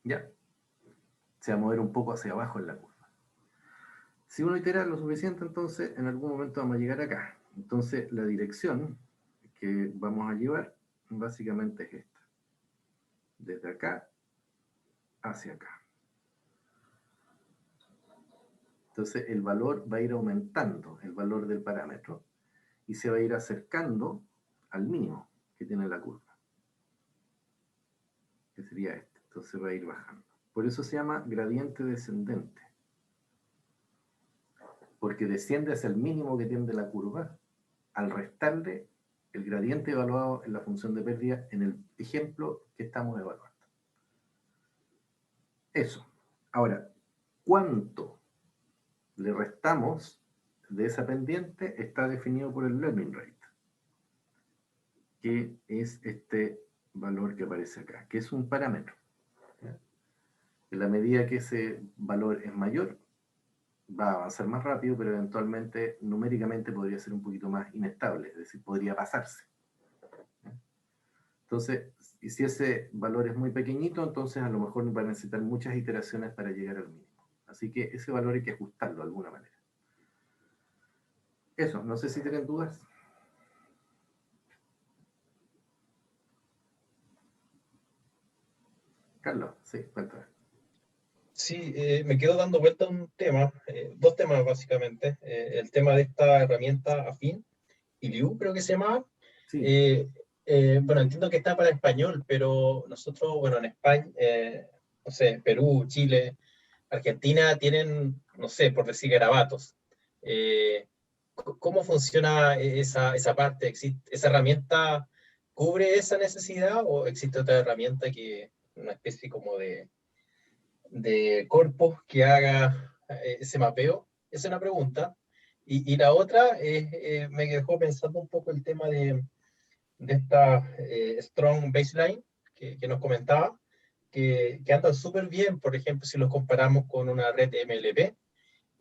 Speaker 1: ¿Ya? Se va a mover un poco hacia abajo en la curva. Si uno itera lo suficiente, entonces en algún momento vamos a llegar acá. Entonces la dirección que vamos a llevar básicamente es esta. Desde acá hacia acá. Entonces el valor va a ir aumentando, el valor del parámetro, y se va a ir acercando al mínimo que tiene la curva, que sería este. Entonces va a ir bajando. Por eso se llama gradiente descendente, porque desciende hacia el mínimo que tiene la curva al restarle el gradiente evaluado en la función de pérdida en el ejemplo que estamos evaluando. Eso. Ahora, ¿cuánto le restamos de esa pendiente? Está definido por el learning rate, que es este valor que aparece acá, que es un parámetro. En la medida que ese valor es mayor, va a avanzar más rápido, pero eventualmente, numéricamente, podría ser un poquito más inestable, es decir, podría pasarse. Entonces, y si ese valor es muy pequeñito, entonces a lo mejor va a necesitar muchas iteraciones para llegar al mínimo. Así que ese valor hay que ajustarlo de alguna manera. Eso, no sé si tienen dudas. Carlos, sí, cuéntame.
Speaker 2: Sí, me quedo dando vuelta a un tema, dos temas básicamente. El tema de esta herramienta afín, ILIU creo que se llama.
Speaker 1: Sí,
Speaker 2: Eh, bueno, entiendo que está para español, pero nosotros, bueno, en España, no sé, Perú, Chile, Argentina tienen, no sé, por decir garabatos. ¿Cómo funciona esa parte? ¿Esa herramienta cubre esa necesidad o existe otra herramienta que, una especie como de corpus que haga ese mapeo? Esa es una pregunta. Y la otra es, me dejó pensando un poco el tema de esta Strong Baseline que nos comentaba, que andan súper bien, por ejemplo, si los comparamos con una red MLP.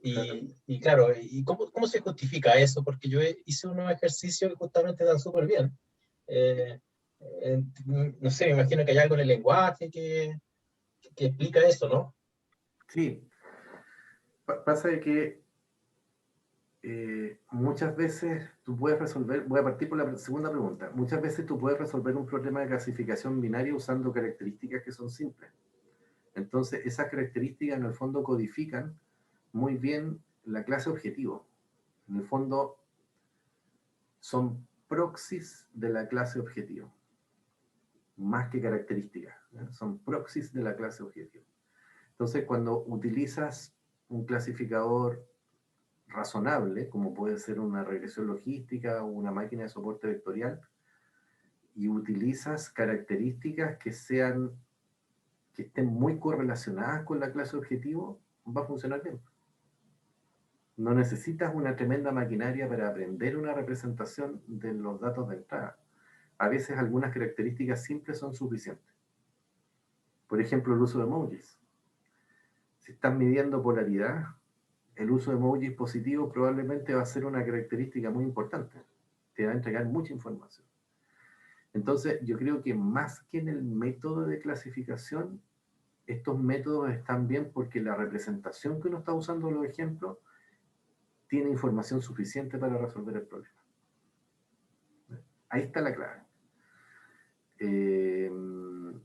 Speaker 1: claro.
Speaker 2: Y claro, ¿y cómo se justifica eso? Porque yo hice unos ejercicios que justamente dan súper bien. Eh, no sé, me imagino que hay algo en el lenguaje que explica eso, ¿no?
Speaker 1: Sí, pasa de que muchas veces tú puedes resolver, voy a partir por la segunda pregunta, muchas veces tú puedes resolver un problema de clasificación binaria usando características que son simples. Entonces, esas características en el fondo codifican muy bien la clase objetivo. En el fondo, son proxies de la clase objetivo, más que características, ¿no? Son proxies de la clase objetivo. Entonces, cuando utilizas un clasificador razonable, como puede ser una regresión logística o una máquina de soporte vectorial, y utilizas características que estén muy correlacionadas con la clase objetivo, va a funcionar bien. No necesitas una tremenda maquinaria para aprender una representación de los datos de entrada. A veces algunas características simples son suficientes. Por ejemplo, el uso de emojis. Si estás midiendo polaridad, el uso de emojis positivos probablemente va a ser una característica muy importante. Te va a entregar mucha información. Entonces, yo creo que más que en el método de clasificación, estos métodos están bien porque la representación que uno está usando en los ejemplos tiene información suficiente para resolver el problema. Ahí está la clave.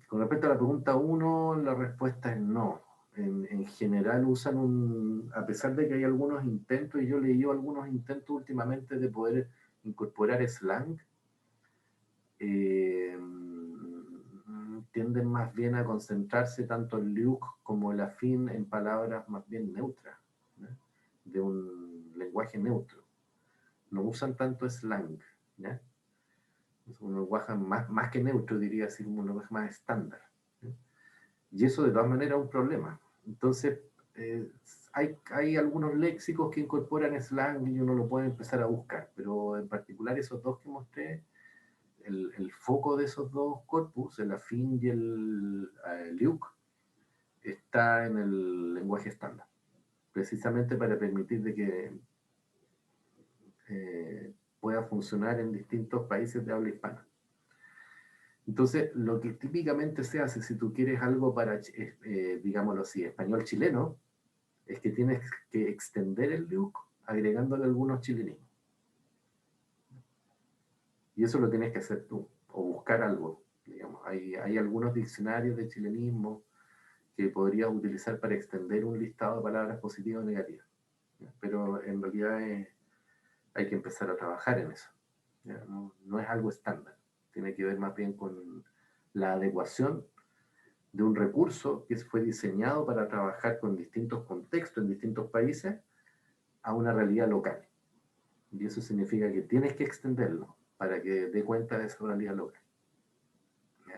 Speaker 1: Con respecto a la pregunta 1, la respuesta es no. En general usan a pesar de que hay algunos intentos, y yo he leído algunos intentos últimamente de poder incorporar slang, tienden más bien a concentrarse tanto el Luke como el afín en palabras más bien neutras, ¿no? De un lenguaje neutro. No usan tanto slang, ¿no? Es un lenguaje más que neutro, diría así, un lenguaje más estándar, ¿no? Y eso de todas maneras es un problema. Entonces, hay algunos léxicos que incorporan slang y uno lo puede empezar a buscar, pero en particular esos dos que mostré, el foco de esos dos corpus, el afín y el Luke, está en el lenguaje estándar, precisamente para permitir de que pueda funcionar en distintos países de habla hispana. Entonces, lo que típicamente se hace si tú quieres algo para, digámoslo así, español chileno, es que tienes que extender el Luke agregándole algunos chilenismos. Y eso lo tienes que hacer tú, o buscar algo. Digamos. Hay algunos diccionarios de chilenismo que podrías utilizar para extender un listado de palabras positivas o negativas. Pero en realidad hay que empezar a trabajar en eso. No es algo estándar. Tiene que ver más bien con la adecuación de un recurso que fue diseñado para trabajar con distintos contextos en distintos países a una realidad local. Y eso significa que tienes que extenderlo para que dé cuenta de esa realidad local.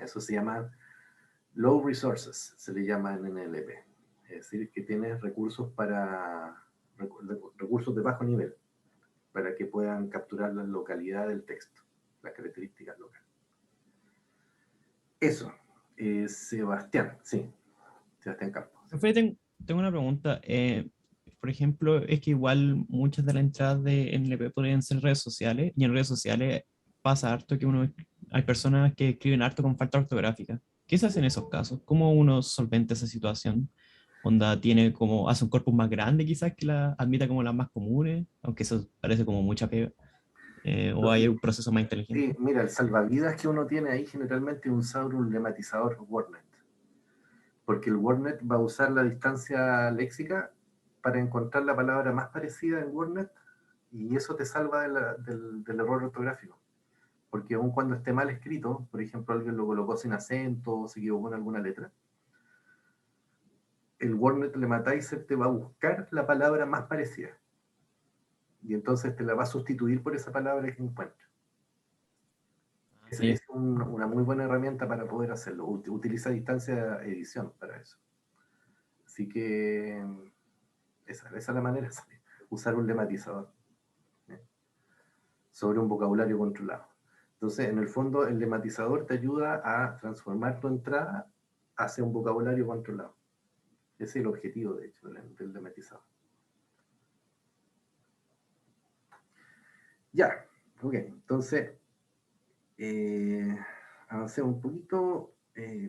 Speaker 1: Eso se llama low resources, se le llama en NLP. Es decir, que tienes recursos recursos de bajo nivel para que puedan capturar la localidad del texto, las características locales. Eso, Sebastián, sí, Sebastián Campos.
Speaker 3: Tengo una pregunta. Por ejemplo, es que igual muchas de las entradas de NLP podrían ser redes sociales, y en redes sociales pasa harto que hay personas que escriben harto con falta ortográfica. ¿Qué se hace en esos casos? ¿Cómo uno solventa esa situación? Onda hace un corpus más grande quizás que admita como las más comunes, aunque eso parece como mucha pega. O hay un proceso más inteligente.
Speaker 1: Sí, mira, el salvavidas que uno tiene ahí generalmente es usar un lematizador WordNet, porque el WordNet va a usar la distancia léxica para encontrar la palabra más parecida en WordNet, y eso te salva del error ortográfico, porque aun cuando esté mal escrito, por ejemplo alguien lo colocó sin acento o se equivocó en alguna letra, el WordNet Lematizer te va a buscar la palabra más parecida, y entonces te la va a sustituir por esa palabra que encuentra. Es una muy buena herramienta para poder hacerlo. Utiliza distancia edición para eso. Así que esa es la manera, usar un lematizador, ¿eh? Sobre un vocabulario controlado. Entonces, en el fondo, el lematizador te ayuda a transformar tu entrada hacia un vocabulario controlado. Ese es el objetivo, de hecho, del lematizador. Ya, ok. Entonces, avancemos un poquito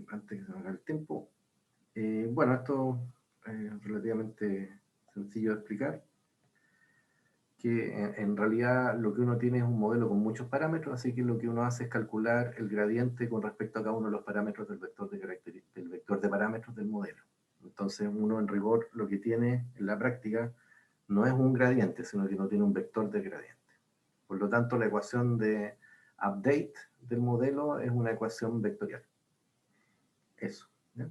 Speaker 1: antes que se me acabe el tiempo. Bueno, esto es relativamente sencillo de explicar. que en realidad lo que uno tiene es un modelo con muchos parámetros, así que lo que uno hace es calcular el gradiente con respecto a cada uno de los parámetros del vector del vector de parámetros del modelo. Entonces uno en rigor lo que tiene en la práctica no es un gradiente, sino que no tiene un vector de gradiente. Por lo tanto, la ecuación de update del modelo es una ecuación vectorial. Eso. ¿Ya?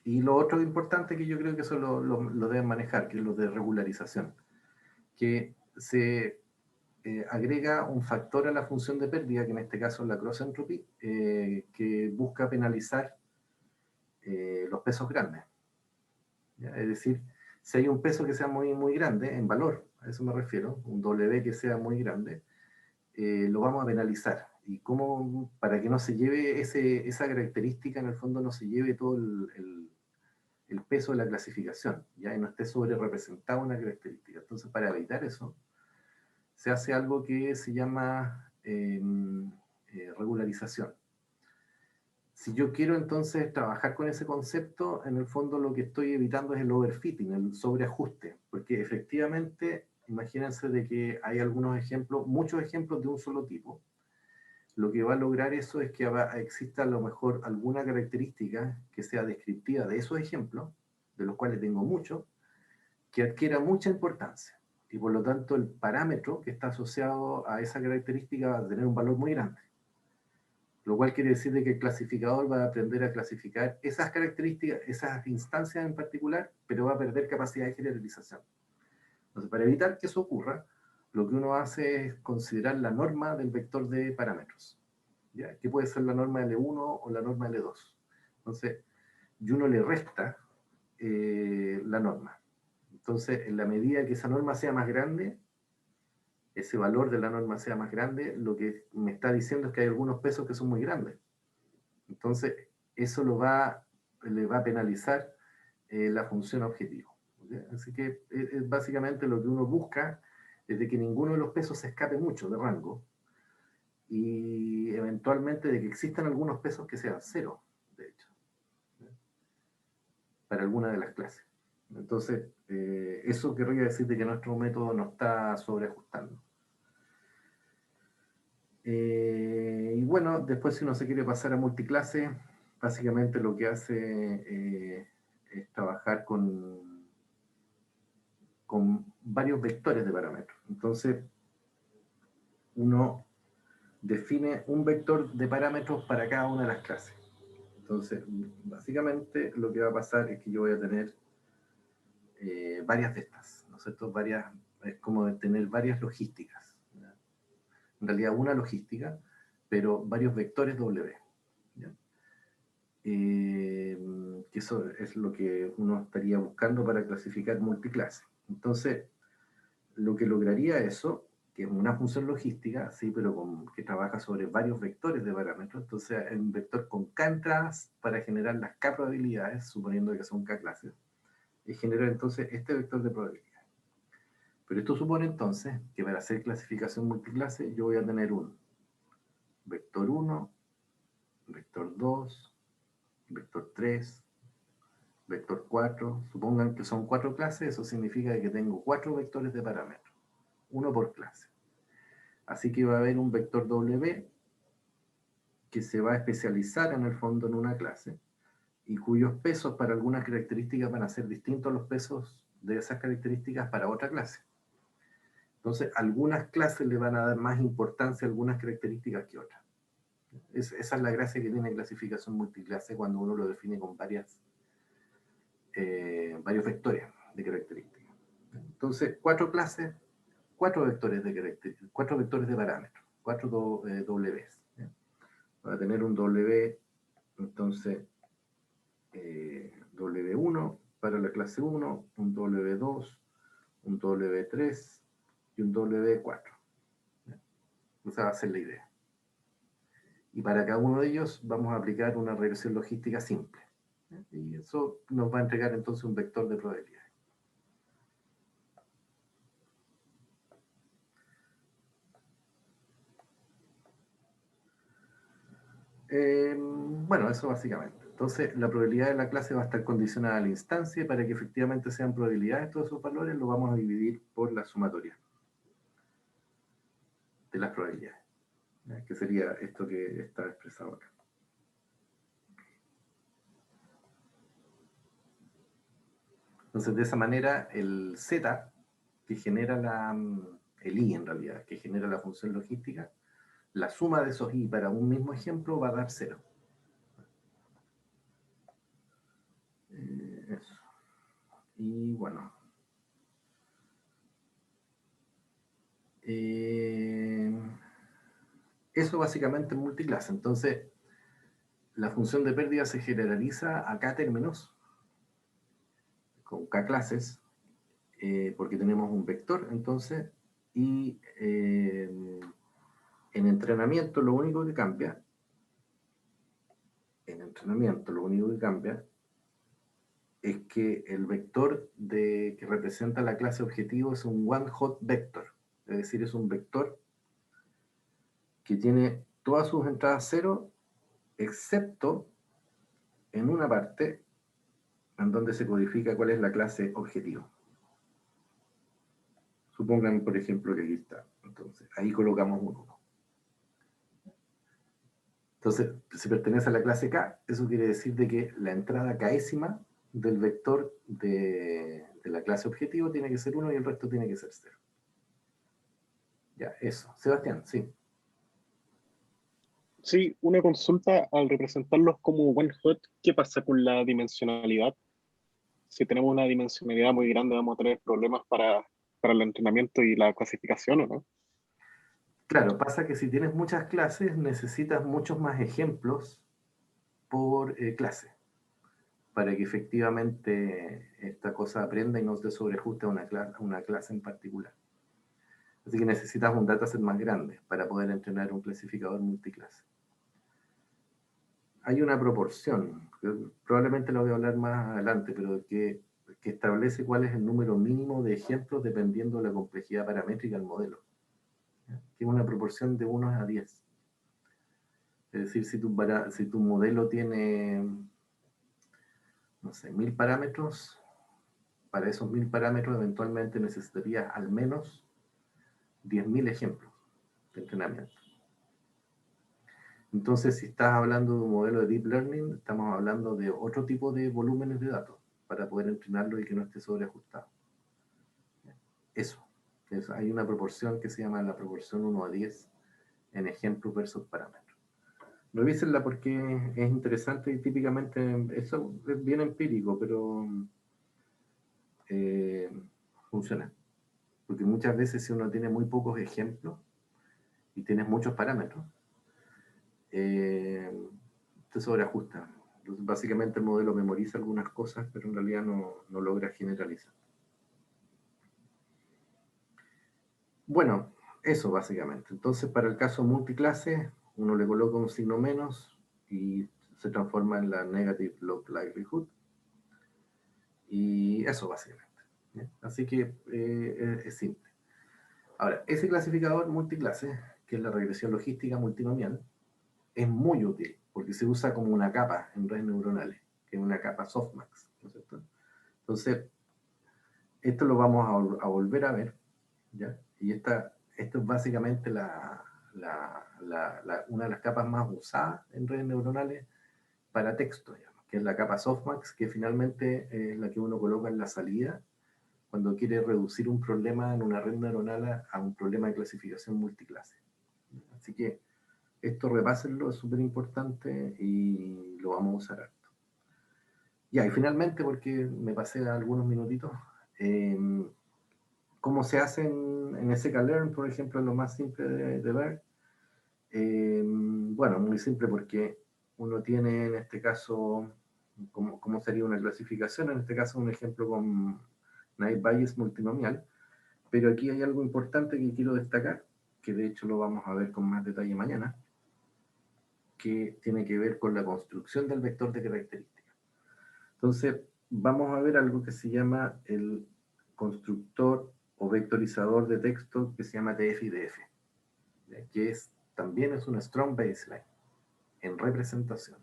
Speaker 1: Y lo otro importante que yo creo que eso lo deben manejar, que es lo de regularización, que se agrega un factor a la función de pérdida, que en este caso es la cross entropy, que busca penalizar los pesos grandes. ¿Ya? Es decir, si hay un peso que sea muy, muy grande, en valor, a eso me refiero, un W que sea muy grande, lo vamos a penalizar. Y cómo, para que no se lleve esa característica, en el fondo no se lleve todo el peso de la clasificación, ¿ya? Y no esté sobre representada una característica. Entonces, para evitar eso, se hace algo que se llama regularización. Si yo quiero entonces trabajar con ese concepto, en el fondo lo que estoy evitando es el overfitting, el sobreajuste, porque efectivamente, imagínense de que hay algunos ejemplos, muchos ejemplos de un solo tipo. Lo que va a lograr eso es que exista a lo mejor alguna característica que sea descriptiva de esos ejemplos, de los cuales tengo muchos, que adquiera mucha importancia. Y por lo tanto el parámetro que está asociado a esa característica va a tener un valor muy grande. Lo cual quiere decir de que el clasificador va a aprender a clasificar esas características, esas instancias en particular, pero va a perder capacidad de generalización. Entonces, para evitar que eso ocurra, lo que uno hace es considerar la norma del vector de parámetros, ¿ya? Que puede ser la norma L1 o la norma L2. Entonces, y uno le resta la norma. Entonces, en la medida que esa norma sea más grande, ese valor de la norma sea más grande, lo que me está diciendo es que hay algunos pesos que son muy grandes. Entonces, eso le va a penalizar la función objetivo. ¿Okay? Así que básicamente lo que uno busca es de que ninguno de los pesos se escape mucho de rango y eventualmente de que existan algunos pesos que sean cero, de hecho, ¿sí? Para alguna de las clases. Entonces, eso querría decir de que nuestro método no está sobreajustando. Y bueno, después si uno se quiere pasar a multiclase, básicamente lo que hace es trabajar con varios vectores de parámetros. Entonces, uno define un vector de parámetros para cada una de las clases. Entonces, básicamente lo que va a pasar es que yo voy a tener varias de estas, ¿no es cierto? Es como tener varias logísticas, ¿ya? En realidad una logística, pero varios vectores W, ¿ya? Que eso es lo que uno estaría buscando para clasificar multiclase. Entonces, lo que lograría eso, que es una función logística, sí, pero que trabaja sobre varios vectores de parámetros, entonces hay un vector con K entradas para generar las K probabilidades, suponiendo que son K clases, y generar entonces este vector de probabilidad. Pero esto supone entonces que para hacer clasificación multiclase yo voy a tener un vector 1, vector 2, vector 3, vector 4. Supongan que son 4 clases, eso significa que tengo 4 vectores de parámetros, uno por clase. Así que va a haber un vector W que se va a especializar en el fondo en una clase y cuyos pesos para algunas características van a ser distintos a los pesos de esas características para otra clase. Entonces, algunas clases le van a dar más importancia a algunas características que otras. Esa es la gracia que tiene clasificación multiclase cuando uno lo define con varios vectores de características. Entonces, 4 clases, 4 vectores de características, 4 vectores de parámetros, 4 Ws. ¿Ya? Va a tener un W, entonces, W1 para la clase 1, un W2, un W3 y un W4. ¿Ya? Esa va a ser la idea. Y para cada uno de ellos vamos a aplicar una regresión logística simple. ¿Ya? Y eso nos va a entregar entonces un vector de probabilidad. Bueno, eso básicamente. Entonces, la probabilidad de la clase va a estar condicionada a la instancia y para que efectivamente sean probabilidades todos esos valores, lo vamos a dividir por la sumatoria de las probabilidades, ¿ya? Que sería esto que está expresado acá. Entonces, de esa manera, el z, que genera el i en realidad, que genera la función logística, la suma de esos i para un mismo ejemplo va a dar 0. Eso. Y bueno. Eso básicamente es multiclase. Entonces, la función de pérdida se generaliza a k términos, con k clases, porque tenemos un vector, entonces, y en entrenamiento lo único que cambia, es que el vector que representa la clase objetivo es un one-hot vector, es decir, es un vector que tiene todas sus entradas 0, excepto en una parte en donde se codifica cuál es la clase objetivo. Supongan, por ejemplo, que aquí está. Entonces, ahí colocamos un 1. Entonces, si pertenece a la clase K, eso quiere decir de que la entrada késima del vector de la clase objetivo tiene que ser 1 y el resto tiene que ser 0. Ya, eso. Sebastián, sí.
Speaker 4: Sí, una consulta al representarlos como one hot, ¿qué pasa con la dimensionalidad? Si tenemos una dimensionalidad muy grande, vamos a tener problemas para el entrenamiento y la clasificación, ¿o no?
Speaker 1: Claro, pasa que si tienes muchas clases, necesitas muchos más ejemplos por clase, para que efectivamente esta cosa aprenda y no se sobreajuste a una clase en particular. Así que necesitas un dataset más grande para poder entrenar un clasificador multiclase. Hay una proporción, que probablemente lo voy a hablar más adelante, pero que establece cuál es el número mínimo de ejemplos dependiendo de la complejidad paramétrica del modelo, ¿ya? Que es una proporción de 1 a 10. Es decir, si tu modelo tiene, no sé, 1000 parámetros, para esos 1000 parámetros eventualmente necesitarías al menos 10.000 ejemplos de entrenamiento. Entonces, si estás hablando de un modelo de Deep Learning, estamos hablando de otro tipo de volúmenes de datos para poder entrenarlo y que no esté sobreajustado. Eso. Hay una proporción que se llama la proporción 1 a 10 en ejemplos versus parámetros. Revísenla porque es interesante y típicamente eso es bien empírico, pero funciona. Porque muchas veces si uno tiene muy pocos ejemplos y tienes muchos parámetros, te sobreajusta. Entonces, básicamente el modelo memoriza algunas cosas, pero en realidad no logra generalizar. Bueno, eso básicamente. Entonces, para el caso multiclase, uno le coloca un signo menos y se transforma en la negative log likelihood. Y eso básicamente. ¿Bien? Así que es simple. Ahora, ese clasificador multiclase, que es la regresión logística multinomial, es muy útil porque se usa como una capa en redes neuronales, que es una capa softmax, ¿no es cierto? Entonces, esto lo vamos a volver a ver, ¿ya? Y esto es básicamente una de las capas más usadas en redes neuronales para texto, digamos, que es la capa softmax, que finalmente es la que uno coloca en la salida cuando quiere reducir un problema en una red neuronal a un problema de clasificación multiclase. Así que esto repásenlo, es súper importante y lo vamos a usar harto. Ya, y finalmente, porque me pasé algunos minutitos, ¿cómo se hace en sklearn, por ejemplo, es lo más simple de ver? Bueno, muy simple porque uno tiene en este caso, ¿cómo sería una clasificación? En este caso un ejemplo con naive Bayes multinomial, pero aquí hay algo importante que quiero destacar, que de hecho lo vamos a ver con más detalle mañana, que tiene que ver con la construcción del vector de características. Entonces, vamos a ver algo que se llama el constructor o vectorizador de texto que se llama TF-IDF, que también es una strong baseline en representación.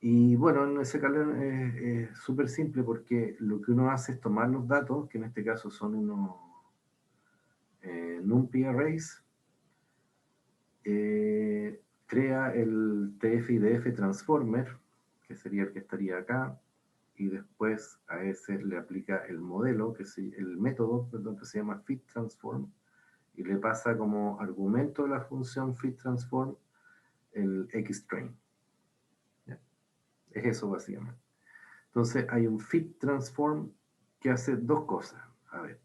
Speaker 1: Y bueno, en SKLearn es súper simple porque lo que uno hace es tomar los datos, que en este caso son unos NumPy arrays, crea el TF-IDF transformer, que sería el que estaría acá, y después a ese le aplica el modelo, el método, perdón, que se llama FitTransform, y le pasa como argumento de la función FitTransform el XTrain. ¿Ya? Es eso básicamente. Entonces hay un FitTransform que hace dos cosas. A ver,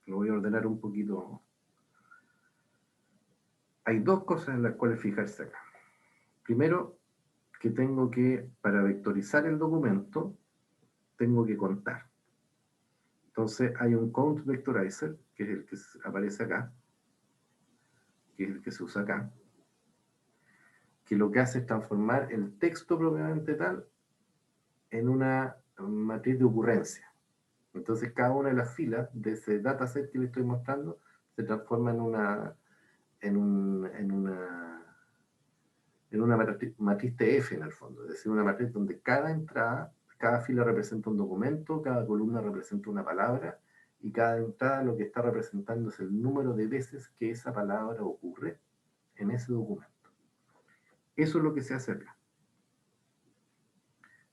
Speaker 1: lo voy a ordenar un poquito. Hay dos cosas en las cuales fijarse acá. Primero, que tengo que, para vectorizar el documento, tengo que contar. Entonces hay un count vectorizer, que es el que aparece acá, que es el que se usa acá, que lo que hace es transformar el texto propiamente tal en una matriz de ocurrencia. Entonces cada una de las filas de ese dataset que le estoy mostrando se transforma en una matriz TF en el fondo, es decir, una matriz donde cada entrada, cada fila representa un documento, cada columna representa una palabra, y cada entrada lo que está representando es el número de veces que esa palabra ocurre en ese documento. Eso es lo que se hace acá.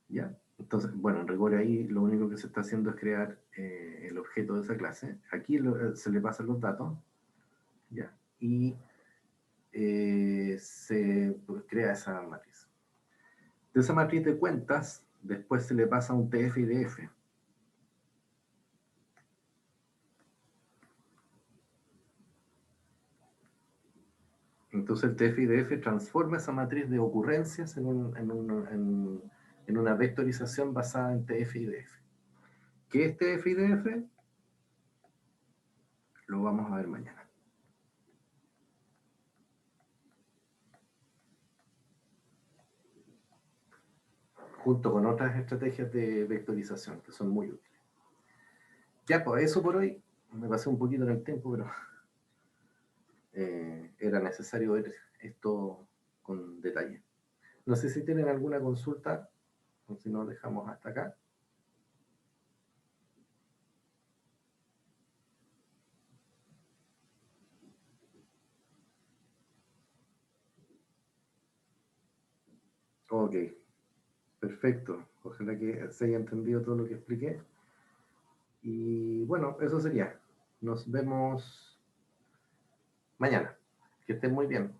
Speaker 1: ¿Ya? Entonces, bueno, en rigor ahí lo único que se está haciendo es crear el objeto de esa clase. Aquí se le pasan los datos, ¿ya? Y se crea esa matriz. De esa matriz de cuentas, después se le pasa un TF-IDF. Entonces el TF-IDF transforma esa matriz de ocurrencias en una vectorización basada en TF-IDF. ¿Qué es TF-IDF? Lo vamos a ver mañana. Junto con otras estrategias de vectorización que son muy útiles. Ya, pues eso por hoy. Me pasé un poquito en el tiempo, pero era necesario ver esto con detalle. No sé si tienen alguna consulta, o si no, dejamos hasta acá. Ok, perfecto. Ojalá que se haya entendido todo lo que expliqué. Y bueno, eso sería. Nos vemos mañana. Que estén muy bien.